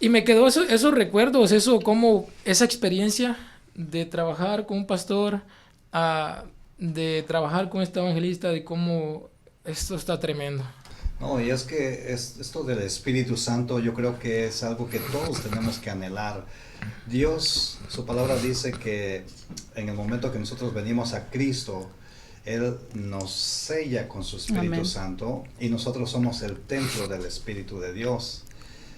Y me quedó esos recuerdos, esa experiencia de trabajar con un pastor, de trabajar con este evangelista, de cómo esto está tremendo. No, y es que esto del Espíritu Santo yo creo que es algo que todos tenemos que anhelar. Dios, su palabra dice que en el momento que nosotros venimos a Cristo, Él nos sella con su Espíritu Amén. Santo y nosotros somos el templo del Espíritu de Dios.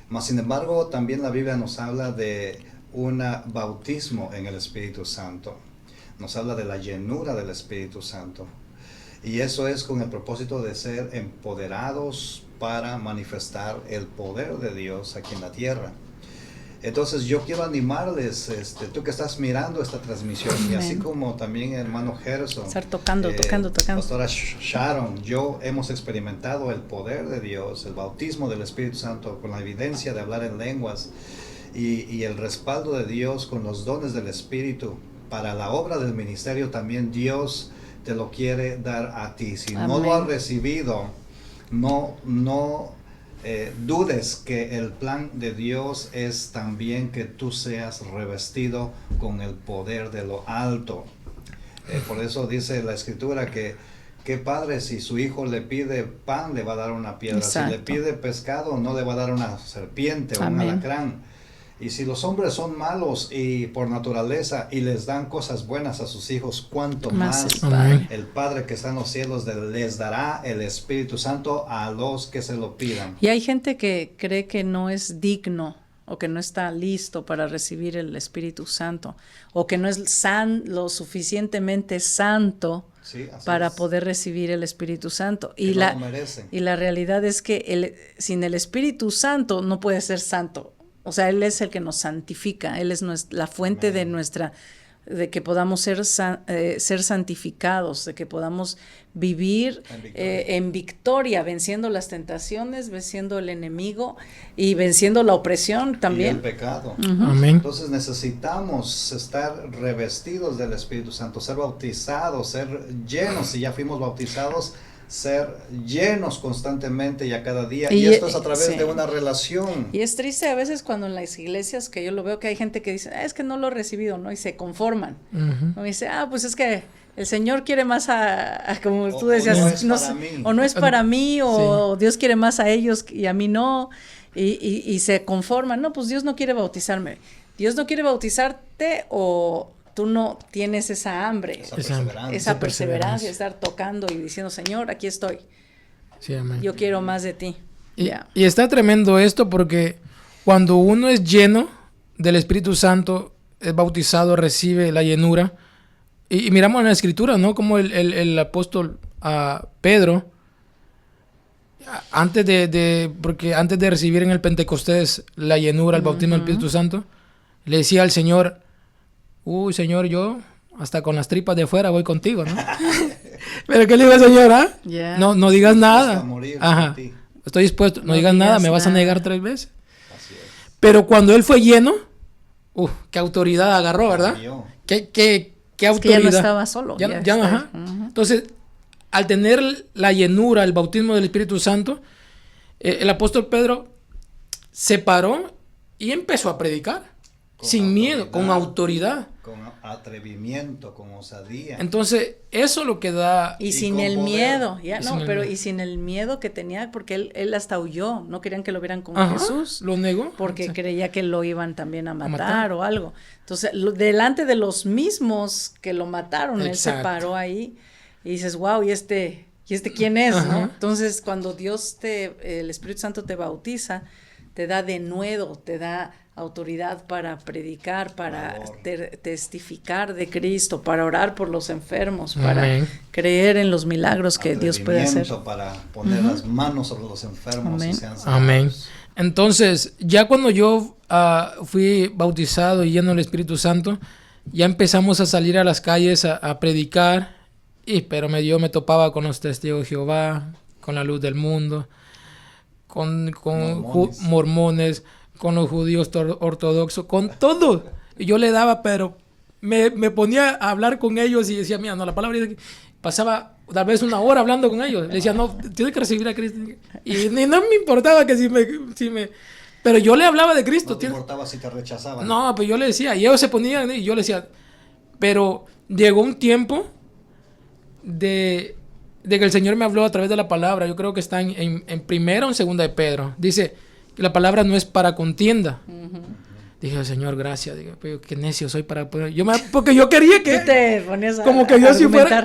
Mas sin embargo, también la Biblia nos habla de un bautismo en el Espíritu Santo. Nos habla de la llenura del Espíritu Santo. Y eso es con el propósito de ser empoderados para manifestar el poder de Dios aquí en la tierra. Entonces yo quiero animarles, tú que estás mirando esta transmisión, y así como también el hermano Gerson, Estar tocando. pastora Sharon, yo hemos experimentado el poder de Dios, el bautismo del Espíritu Santo con la evidencia de hablar en lenguas y el respaldo de Dios con los dones del Espíritu. Para la obra del ministerio también Dios te lo quiere dar a ti. Si Amén. no lo has recibido, no dudes que el plan de Dios es también que tú seas revestido con el poder de lo alto. Por eso dice la Escritura que qué padre si su hijo le pide pan, le va a dar una piedra. Exacto. Si le pide pescado, no le va a dar una serpiente o Amén. un alacrán. Y si los hombres son malos y por naturaleza y les dan cosas buenas a sus hijos, cuánto Más más el Padre. el Padre que está en los cielos les dará el Espíritu Santo a los que se lo pidan. Y hay gente que cree que no es digno o que no está listo para recibir el Espíritu Santo o que no es lo suficientemente santo Sí, así para es. poder recibir el Espíritu Santo. Que no lo merecen. Y la realidad es que sin el Espíritu Santo no puede ser santo. O sea, Él es el que nos santifica, Él es la fuente Amén. de que podamos ser santificados, de que podamos vivir en victoria, venciendo las tentaciones, venciendo el enemigo y venciendo la opresión también. Y el pecado. Amén. Entonces necesitamos estar revestidos del Espíritu Santo, ser bautizados, ser llenos, si ya fuimos bautizados, ser llenos constantemente y a cada día. Y esto es a través sí. de una relación. Y es triste a veces cuando en las iglesias, que yo lo veo, que hay gente que dice, es que no lo he recibido, ¿no? Y se conforman. Uh-huh. ¿No? Y dice, pues es que el Señor quiere más como tú O decías, no es para mí. o no es para mí, o Sí. Dios quiere más a ellos y a mí no, y se conforman. No, pues Dios no quiere bautizarme. Dios no quiere bautizarte o tú no tienes esa hambre, esa perseverancia, estar tocando y diciendo, Señor, aquí estoy. Sí, amén. Yo quiero más de ti. Y está tremendo esto porque cuando uno es lleno del Espíritu Santo, es bautizado, recibe la llenura. Y miramos en la Escritura, ¿no? Como el apóstol Pedro, porque antes de recibir en el Pentecostés la llenura, el bautismo del Espíritu Santo, le decía al Señor, Señor, yo hasta con las tripas de fuera voy contigo, ¿no? Pero ¿qué le digo al Señor, Yeah. No digas nada. A morir Ajá. por ti. Estoy dispuesto. No digas nada, me vas a negar 3 veces. Así es. Pero cuando él fue lleno, qué autoridad agarró, ¿verdad? Yo. ¿Qué Es autoridad? que ya no estaba solo. Ya, ajá. Entonces, al tener la llenura, el bautismo del Espíritu Santo, el apóstol Pedro se paró y empezó a predicar. Sin miedo, con autoridad. Con atrevimiento, con osadía. Entonces, eso es lo que da... Y Y sin con el poder. miedo, Y sin el miedo que tenía, porque él hasta huyó, no querían que lo vieran con Ajá, Jesús, lo negó. porque Sí. creía que lo iban también a matar matar. o algo. Entonces, delante de los mismos que lo mataron, él se Exacto. paró ahí y dices, wow, ¿y este quién es? Ajá. ¿no? Entonces, cuando el Espíritu Santo te bautiza, te da denuedo, te da autoridad para predicar, para Valor. testificar de Cristo, para orar por los enfermos, para Amén. creer en los milagros que Dios puede hacer. Atrevimiento para poner las manos sobre los enfermos Amén. y sean sanados. Amén. Entonces, ya cuando yo fui bautizado y lleno del Espíritu Santo, ya empezamos a salir a las calles a predicar, pero yo me topaba con los testigos de Jehová, con la luz del mundo, con mormones, con los judíos ortodoxos, con todo. Y yo le daba, pero me ponía a hablar con ellos y decía, mira, no, la palabra dice que pasaba tal vez una hora hablando con ellos. Le decía, no, tienes que recibir a Cristo. Y no me importaba que si me... Pero yo le hablaba de Cristo. No te importaba si te rechazaban. No, pues yo le decía, y ellos se ponían, y yo le decía, pero llegó un tiempo de que el Señor me habló a través de la palabra. Yo creo que está en primera o en segunda de Pedro. Dice que la palabra no es para contienda. Dije, Señor, gracias. Digo, pero qué necio soy para poder... porque yo quería que... Te ponías como que yo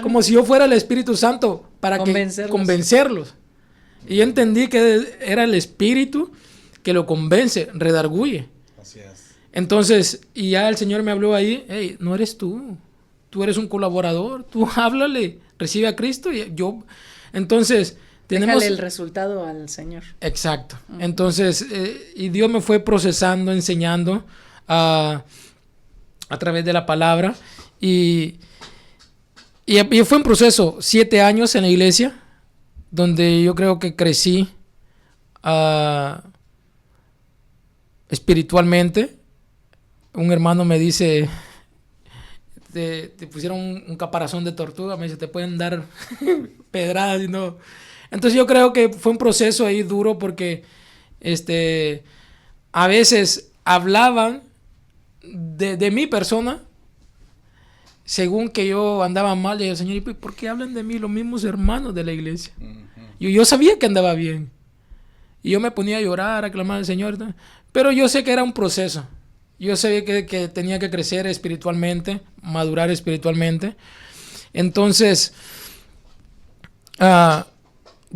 como si yo fuera el Espíritu Santo para convencerlos. Y yo entendí que era el Espíritu que lo convence, redarguye. Así es. Entonces, y ya el Señor me habló ahí, hey, no eres tú eres un colaborador, tú háblale, recibe a Cristo y yo... Entonces, déjale el resultado al Señor. Exacto. Entonces, y Dios me fue procesando, enseñando a través de la palabra y fue un proceso, 7 años en la iglesia, donde yo creo que crecí espiritualmente. Un hermano me dice, te pusieron un caparazón de tortuga, me dice, te pueden dar pedradas y no. Entonces yo creo que fue un proceso ahí duro porque a veces hablaban de mi persona según que yo andaba mal. Y el Señor, ¿y por qué hablan de mí los mismos hermanos de la iglesia? Yo sabía que andaba bien. Y yo me ponía a llorar, a clamar al Señor. Pero yo sé que era un proceso. Yo sabía que tenía que crecer espiritualmente, madurar espiritualmente. Entonces,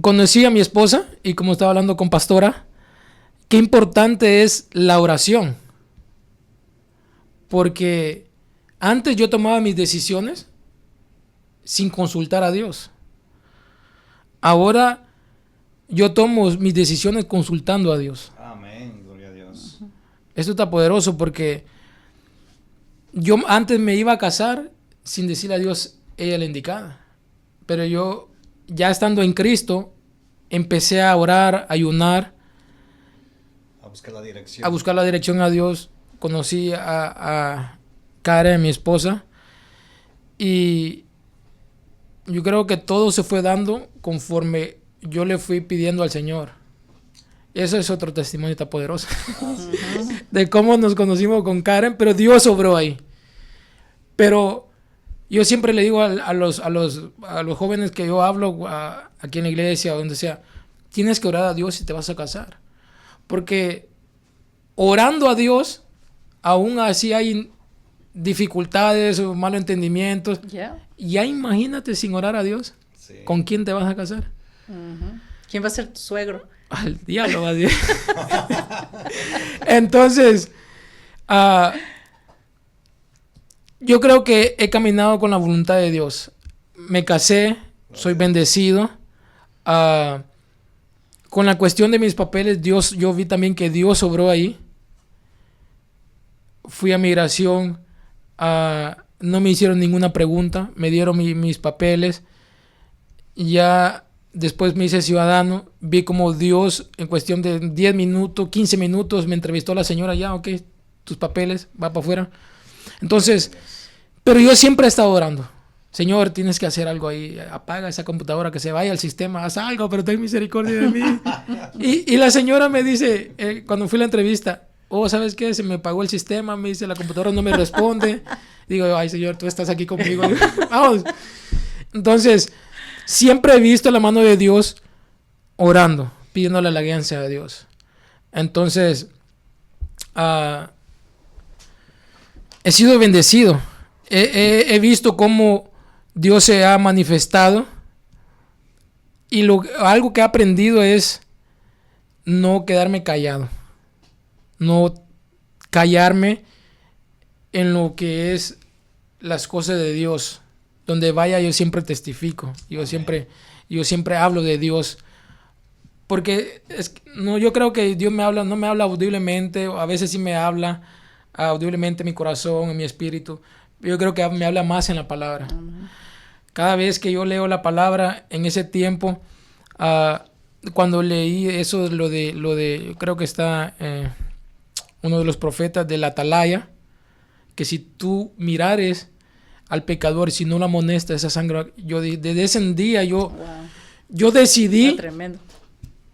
conocí a mi esposa y como estaba hablando con Pastora, qué importante es la oración. Porque antes yo tomaba mis decisiones sin consultar a Dios. Ahora yo tomo mis decisiones consultando a Dios. Amén, gloria a Dios. Esto está poderoso porque yo antes me iba a casar sin decirle a Dios, ella la indicada. Pero yo, ya estando en Cristo, empecé a orar, a ayunar, A buscar la dirección a Dios. Conocí a Karen, mi esposa, y yo creo que todo se fue dando conforme yo le fui pidiendo al Señor. Eso es otro testimonio tan poderoso de cómo nos conocimos con Karen, pero Dios obró ahí. Pero yo siempre le digo a los jóvenes que yo hablo aquí en la iglesia o donde sea, tienes que orar a Dios si te vas a casar. Porque orando a Dios, aún así hay dificultades o malos entendimientos. Ya imagínate sin orar a Dios, sí. ¿Con quién te vas a casar? ¿Quién va a ser tu suegro? Al diablo va a decir. Entonces, yo creo que he caminado con la voluntad de Dios. Me casé, soy bendecido. Con la cuestión de mis papeles, yo vi también que Dios obró ahí. Fui a migración, no me hicieron ninguna pregunta, me dieron mis papeles. Ya después me hice ciudadano, vi como Dios en cuestión de 10 minutos, 15 minutos, me entrevistó la señora, ya, ok, tus papeles, va para afuera. Entonces, pero yo siempre he estado orando. Señor, tienes que hacer algo ahí, apaga esa computadora, que se vaya al sistema, haz algo, pero ten misericordia de mí. y la señora me dice, cuando fui a la entrevista, ¿sabes qué? Se me apagó el sistema, me dice, la computadora no me responde. Digo, ay, Señor, tú estás aquí conmigo. Vamos. Entonces, siempre he visto la mano de Dios orando, pidiéndole la guianza a Dios. Entonces, he sido bendecido. He visto cómo Dios se ha manifestado. Y algo que he aprendido es no quedarme callado. No callarme en lo que es las cosas de Dios. Donde vaya yo siempre testifico, yo siempre hablo de Dios. Porque yo creo que Dios no me habla audiblemente, o a veces sí me habla audiblemente en mi corazón, en mi espíritu. Yo creo que me habla más en la palabra. Uh-huh. Cada vez que yo leo la palabra en ese tiempo, cuando leí eso, lo de creo que está uno de los profetas de la Atalaya, que si tú mirares al pecador, si no lo amonestas, esa sangre, desde ese día yo decidí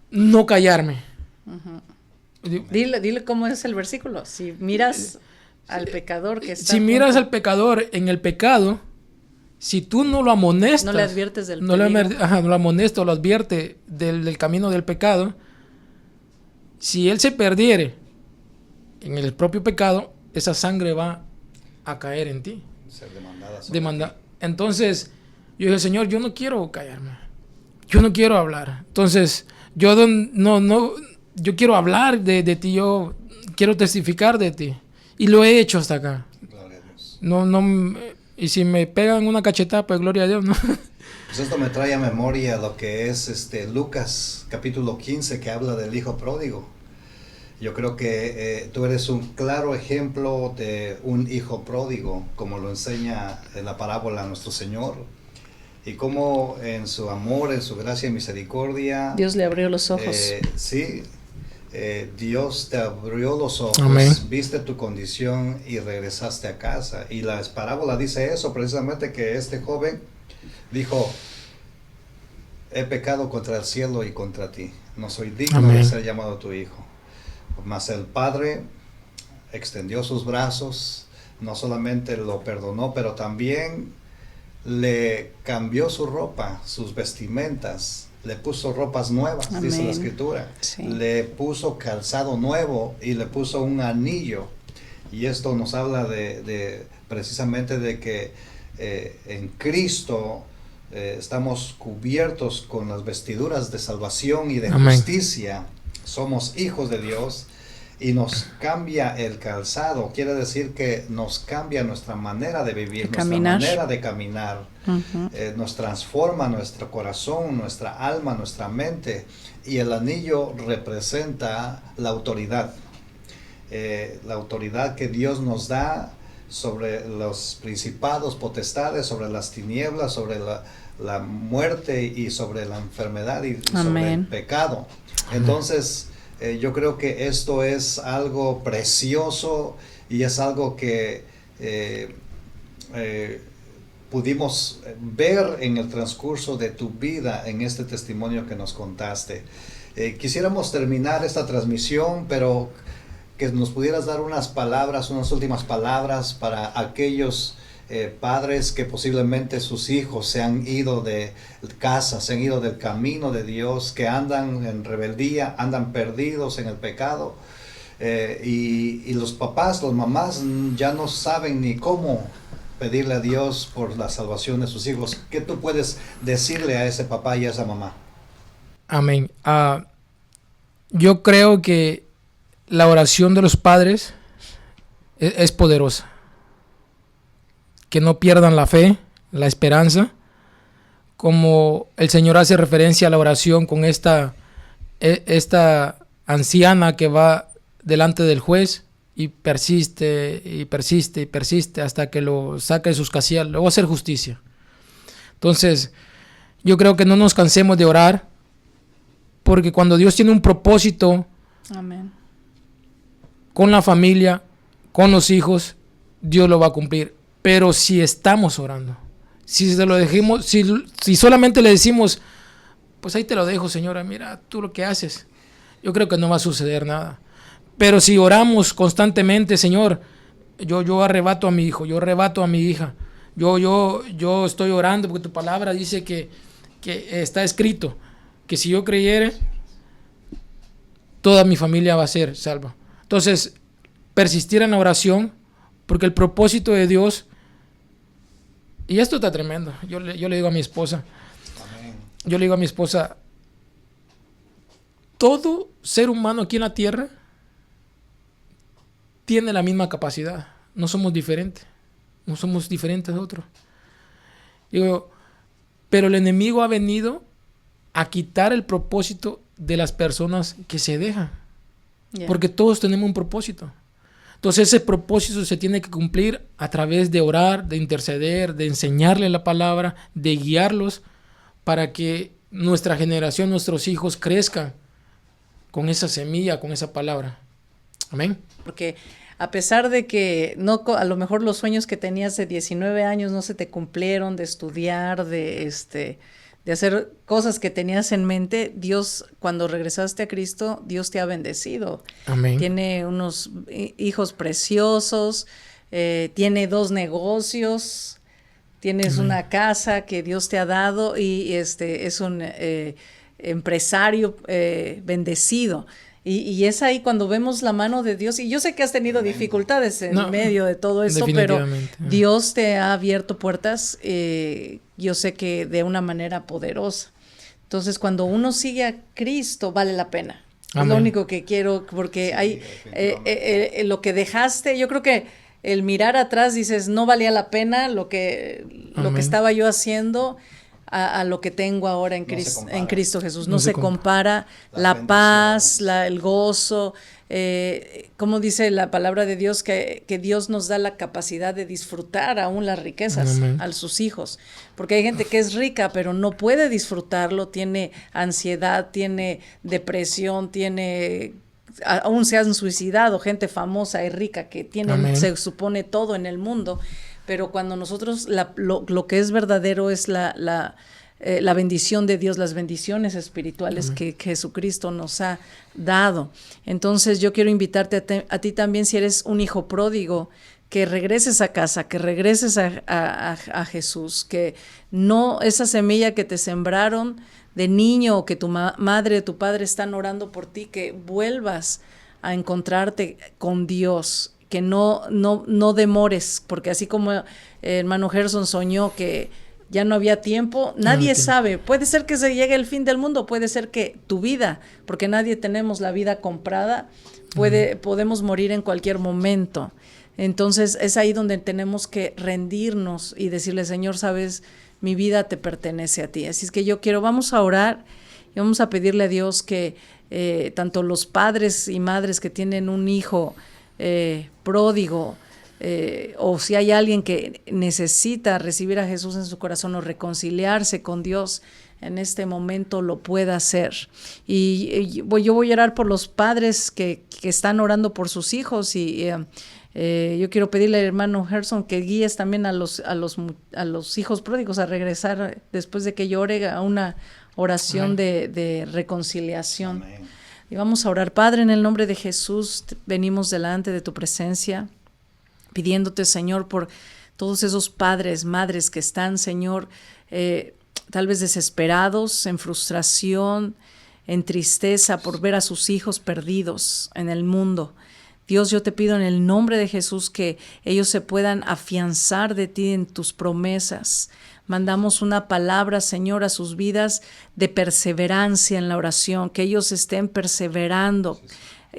no callarme. Uh-huh. Dile cómo es el versículo. Si miras al pecador que está... Si miras al pecador en el pecado, si tú no lo amonestas... No le adviertes del peligro. No lo amonestas o lo advierte del camino del pecado, si él se perdiere en el propio pecado, esa sangre va a caer en ti. Ser demandada. Entonces, yo dije, Señor, yo no quiero callarme. Yo no quiero hablar. Entonces, yo quiero hablar de ti, yo quiero testificar de ti. Y lo he hecho hasta acá. Gloria a Dios. Y si me pegan una cachetada, pues gloria a Dios, ¿no? Pues esto me trae a memoria lo que es Lucas capítulo 15, que habla del hijo pródigo. Yo creo que tú eres un claro ejemplo de un hijo pródigo, como lo enseña en la parábola nuestro Señor. Y cómo en su amor, en su gracia y misericordia... Dios le abrió los ojos. Dios te abrió los ojos, Amén. Viste tu condición y regresaste a casa. Y la parábola dice eso, precisamente, que este joven dijo: he pecado contra el cielo y contra ti. No soy digno Amén. de ser llamado tu hijo. Mas el Padre extendió sus brazos, no solamente lo perdonó, pero también le cambió su ropa, sus vestimentas, le puso ropas nuevas. Amén. Dice la Escritura. Sí. Le puso calzado nuevo y le puso un anillo. Y esto nos habla de precisamente de que en Cristo estamos cubiertos con las vestiduras de salvación y de Amén. justicia. Somos hijos de Dios y nos cambia el calzado. Quiere decir que nos cambia nuestra manera de vivir, nuestra manera de caminar. Uh-huh. Nos transforma nuestro corazón, nuestra alma, nuestra mente. Y el anillo representa la autoridad. La autoridad que Dios nos da sobre los principados, potestades, sobre las tinieblas, sobre la muerte y sobre la enfermedad y sobre el pecado. Entonces, yo creo que esto es algo precioso y es algo que pudimos ver en el transcurso de tu vida en este testimonio que nos contaste. Quisiéramos terminar esta transmisión, pero que nos pudieras dar unas últimas palabras para aquellos padres que posiblemente sus hijos se han ido de casa, se han ido del camino de Dios, que andan en rebeldía, andan perdidos en el pecado, y los papás, las mamás ya no saben ni cómo pedirle a Dios por la salvación de sus hijos. ¿Qué tú puedes decirle a ese papá y a esa mamá? Amén. Yo creo que la oración de los padres es poderosa. Que no pierdan la fe, la esperanza, como el Señor hace referencia a la oración con esta anciana que va delante del juez y persiste y persiste y persiste hasta que lo saca de sus casillas. Luego hacer justicia. Entonces, yo creo que no nos cansemos de orar, porque cuando Dios tiene un propósito, amén, con la familia, con los hijos, Dios lo va a cumplir. Pero si estamos orando, si se lo dejemos, si solamente le decimos, pues ahí te lo dejo, señora, mira tú lo que haces, yo creo que no va a suceder nada. Pero si oramos constantemente, Señor, yo arrebato a mi hijo, yo arrebato a mi hija, yo estoy orando porque tu palabra dice que está escrito, que si yo creyere, toda mi familia va a ser salva. Entonces, persistir en la oración, porque el propósito de Dios, y esto está tremendo, yo le digo a mi esposa, todo ser humano aquí en la tierra tiene la misma capacidad. No somos diferentes. No somos diferentes de otros. Digo, pero el enemigo ha venido a quitar el propósito de las personas que se dejan. Yeah. Porque todos tenemos un propósito. Entonces ese propósito se tiene que cumplir a través de orar, de interceder, de enseñarle la palabra, de guiarlos para que nuestra generación, nuestros hijos crezcan con esa semilla, con esa palabra. Amén. Porque a pesar de que no, a lo mejor los sueños que tenías de 19 años no se te cumplieron, de estudiar, de hacer cosas que tenías en mente, Dios, cuando regresaste a Cristo, Dios te ha bendecido. Amén. Tiene unos hijos preciosos, tiene 2 negocios, tienes Amén. una casa que Dios te ha dado y es un empresario bendecido. Y es ahí cuando vemos la mano de Dios, y yo sé que has tenido dificultades en medio de todo esto, pero Dios te ha abierto puertas, yo sé que de una manera poderosa. Entonces, cuando uno sigue a Cristo, vale la pena. Es lo único que quiero, porque sí, hay lo que dejaste, yo creo que el mirar atrás dices, no valía la pena lo que estaba yo haciendo a lo que tengo ahora en Cristo Jesús. No se compara la paz, el gozo, como dice la palabra de Dios, que Dios nos da la capacidad de disfrutar aún las riquezas a sus hijos. Porque hay gente que es rica, pero no puede disfrutarlo, tiene ansiedad, tiene depresión, aún se han suicidado, gente famosa y rica que tiene, se supone, todo en el mundo. Pero cuando nosotros, lo que es verdadero es la bendición de Dios, las bendiciones espirituales que Jesucristo nos ha dado. Entonces yo quiero invitarte a ti también, si eres un hijo pródigo, que regreses a casa, que regreses a Jesús, que no esa semilla que te sembraron de niño o que tu madre o tu padre están orando por ti, que vuelvas a encontrarte con Dios, que no demores, porque así como el hermano Gerson soñó que ya no había tiempo, nadie sabe, puede ser que se llegue el fin del mundo, puede ser que tu vida, porque nadie tenemos la vida comprada, podemos morir en cualquier momento. Entonces es ahí donde tenemos que rendirnos y decirle, Señor, sabes, mi vida te pertenece a ti. Así es que vamos a orar y vamos a pedirle a Dios que tanto los padres y madres que tienen un hijo pródigo, o si hay alguien que necesita recibir a Jesús en su corazón o reconciliarse con Dios, en este momento lo pueda hacer. Y yo voy a orar por los padres que están orando por sus hijos, y yo quiero pedirle al hermano Gerson que guíes también a los hijos pródigos a regresar después de que yo ore a una oración de reconciliación. Amén. Y vamos a orar. Padre, en el nombre de Jesús, venimos delante de tu presencia, pidiéndote, Señor, por todos esos padres, madres que están, Señor, tal vez desesperados, en frustración, en tristeza por ver a sus hijos perdidos en el mundo. Dios, yo te pido en el nombre de Jesús que ellos se puedan afianzar de ti en tus promesas. Mandamos una palabra, Señor, a sus vidas de perseverancia en la oración, que ellos estén perseverando,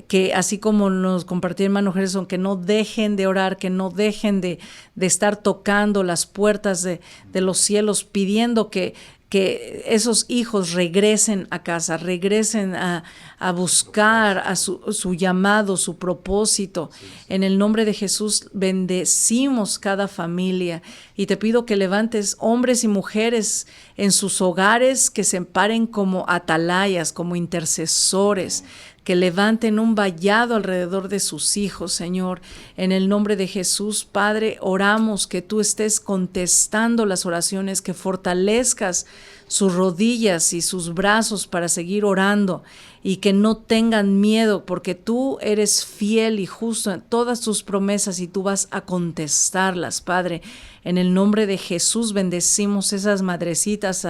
que así como nos compartió el hermano Gerson, que no dejen de orar, que no dejen de estar tocando las puertas de los cielos, pidiendo que esos hijos regresen a casa, regresen a buscar a su llamado, su propósito. En el nombre de Jesús bendecimos cada familia y te pido que levantes hombres y mujeres en sus hogares, que se paren como atalayas, como intercesores, que levanten un vallado alrededor de sus hijos, Señor. En el nombre de Jesús, Padre, oramos que tú estés contestando las oraciones, que fortalezcas sus rodillas y sus brazos para seguir orando, y que no tengan miedo, porque tú eres fiel y justo en todas tus promesas y tú vas a contestarlas, Padre. En el nombre de Jesús bendecimos esas madrecitas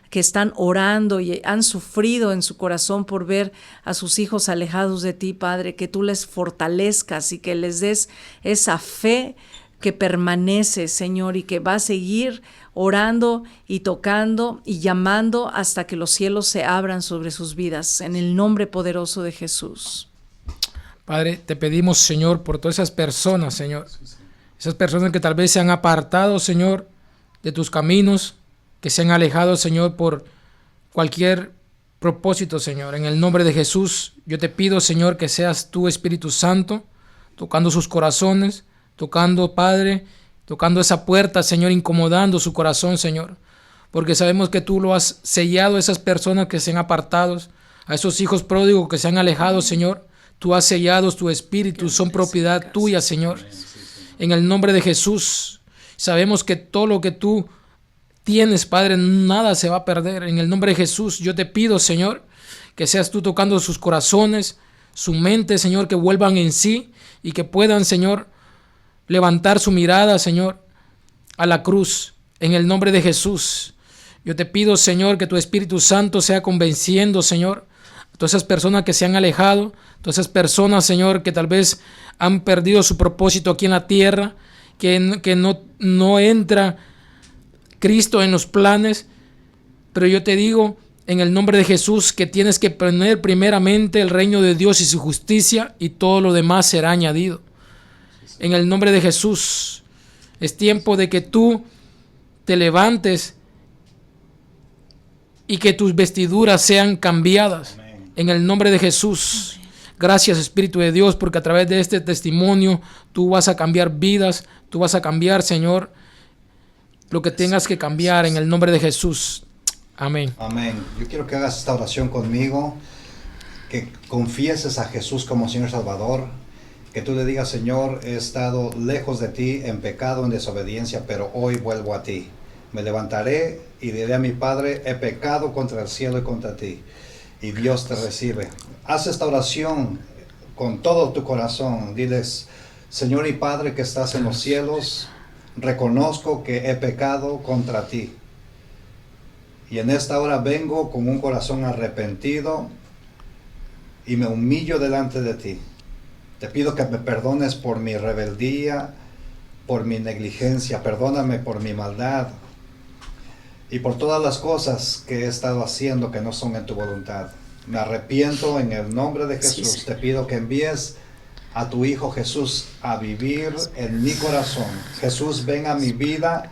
que están orando y han sufrido en su corazón por ver a sus hijos alejados de ti, Padre, que tú les fortalezcas y que les des esa fe que permanece, Señor, y que va a seguir orando y tocando y llamando hasta que los cielos se abran sobre sus vidas, en el nombre poderoso de Jesús. Padre, te pedimos, Señor, por todas esas personas, Señor. Esas personas que tal vez se han apartado, Señor, de tus caminos, que se han alejado, Señor, por cualquier propósito, Señor. En el nombre de Jesús, yo te pido, Señor, que seas tú, Espíritu Santo, tocando sus corazones, tocando, Padre, tocando esa puerta, Señor, incomodando su corazón, Señor. Porque sabemos que tú lo has sellado a esas personas que se han apartado, a esos hijos pródigos que se han alejado, Señor. Tú has sellado tu espíritu, son propiedad tuya, Señor. En el nombre de Jesús, sabemos que todo lo que tú tienes, Padre, nada se va a perder. En el nombre de Jesús, yo te pido, Señor, que seas tú tocando sus corazones, su mente, Señor, que vuelvan en sí y que puedan, Señor, levantar su mirada, Señor, a la cruz. En el nombre de Jesús, yo te pido, Señor, que tu Espíritu Santo sea convenciendo, Señor, a todas esas personas que se han alejado, todas esas personas, Señor, que tal vez han perdido su propósito aquí en la tierra, que no entra Cristo en los planes. Pero yo te digo, en el nombre de Jesús, que tienes que poner primeramente el reino de Dios y su justicia, y todo lo demás será añadido. En el nombre de Jesús, es tiempo de que tú te levantes y que tus vestiduras sean cambiadas. Amén. En el nombre de Jesús. Amén. Gracias, Espíritu de Dios, porque a través de este testimonio tú vas a cambiar vidas, tú vas a cambiar, Señor, lo que tengas que cambiar en el nombre de Jesús. Amén. Amén. Yo quiero que hagas esta oración conmigo, que confieses a Jesús como Señor Salvador, que tú le digas: Señor, he estado lejos de ti en pecado, en desobediencia, pero hoy vuelvo a ti. Me levantaré y diré a mi Padre: he pecado contra el cielo y contra ti. Y Dios te recibe. Haz esta oración con todo tu corazón. Diles: Señor y Padre que estás en los cielos, reconozco que he pecado contra ti. Y en esta hora vengo con un corazón arrepentido y me humillo delante de ti. Te pido que me perdones por mi rebeldía, por mi negligencia. Perdóname por mi maldad y por todas las cosas que he estado haciendo que no son en tu voluntad. Me arrepiento en el nombre de Jesús. Sí. Te pido que envíes a tu Hijo Jesús a vivir en mi corazón. Jesús, ven a mi vida,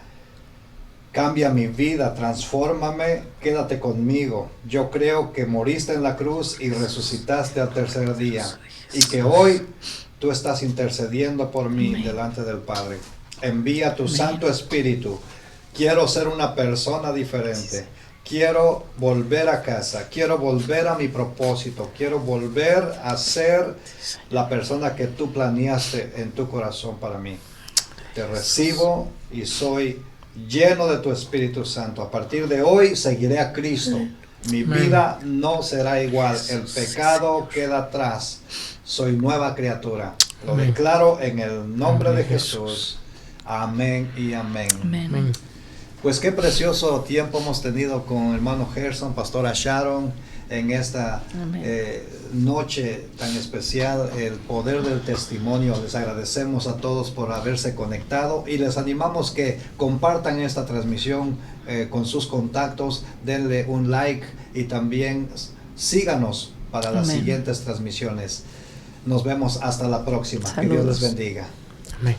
cambia mi vida, transfórmame, quédate conmigo. Yo creo que moriste en la cruz y resucitaste al tercer día, y que hoy tú estás intercediendo por mí delante del Padre. Envía tu Santo Espíritu. Quiero ser una persona diferente. Quiero volver a casa. Quiero volver a mi propósito. Quiero volver a ser la persona que tú planeaste en tu corazón para mí. Te recibo y soy lleno de tu Espíritu Santo. A partir de hoy seguiré a Cristo. Mi vida no será igual. El pecado queda atrás. Soy nueva criatura. Lo declaro en el nombre de Jesús. Amén y amén. Amén. Pues qué precioso tiempo hemos tenido con el hermano Gerson, pastora Sharon, en esta noche tan especial, el poder del testimonio. Les agradecemos a todos por haberse conectado y les animamos que compartan esta transmisión con sus contactos, denle un like y también síganos para las siguientes transmisiones. Nos vemos hasta la próxima. Saludos. Que Dios les bendiga. Amén.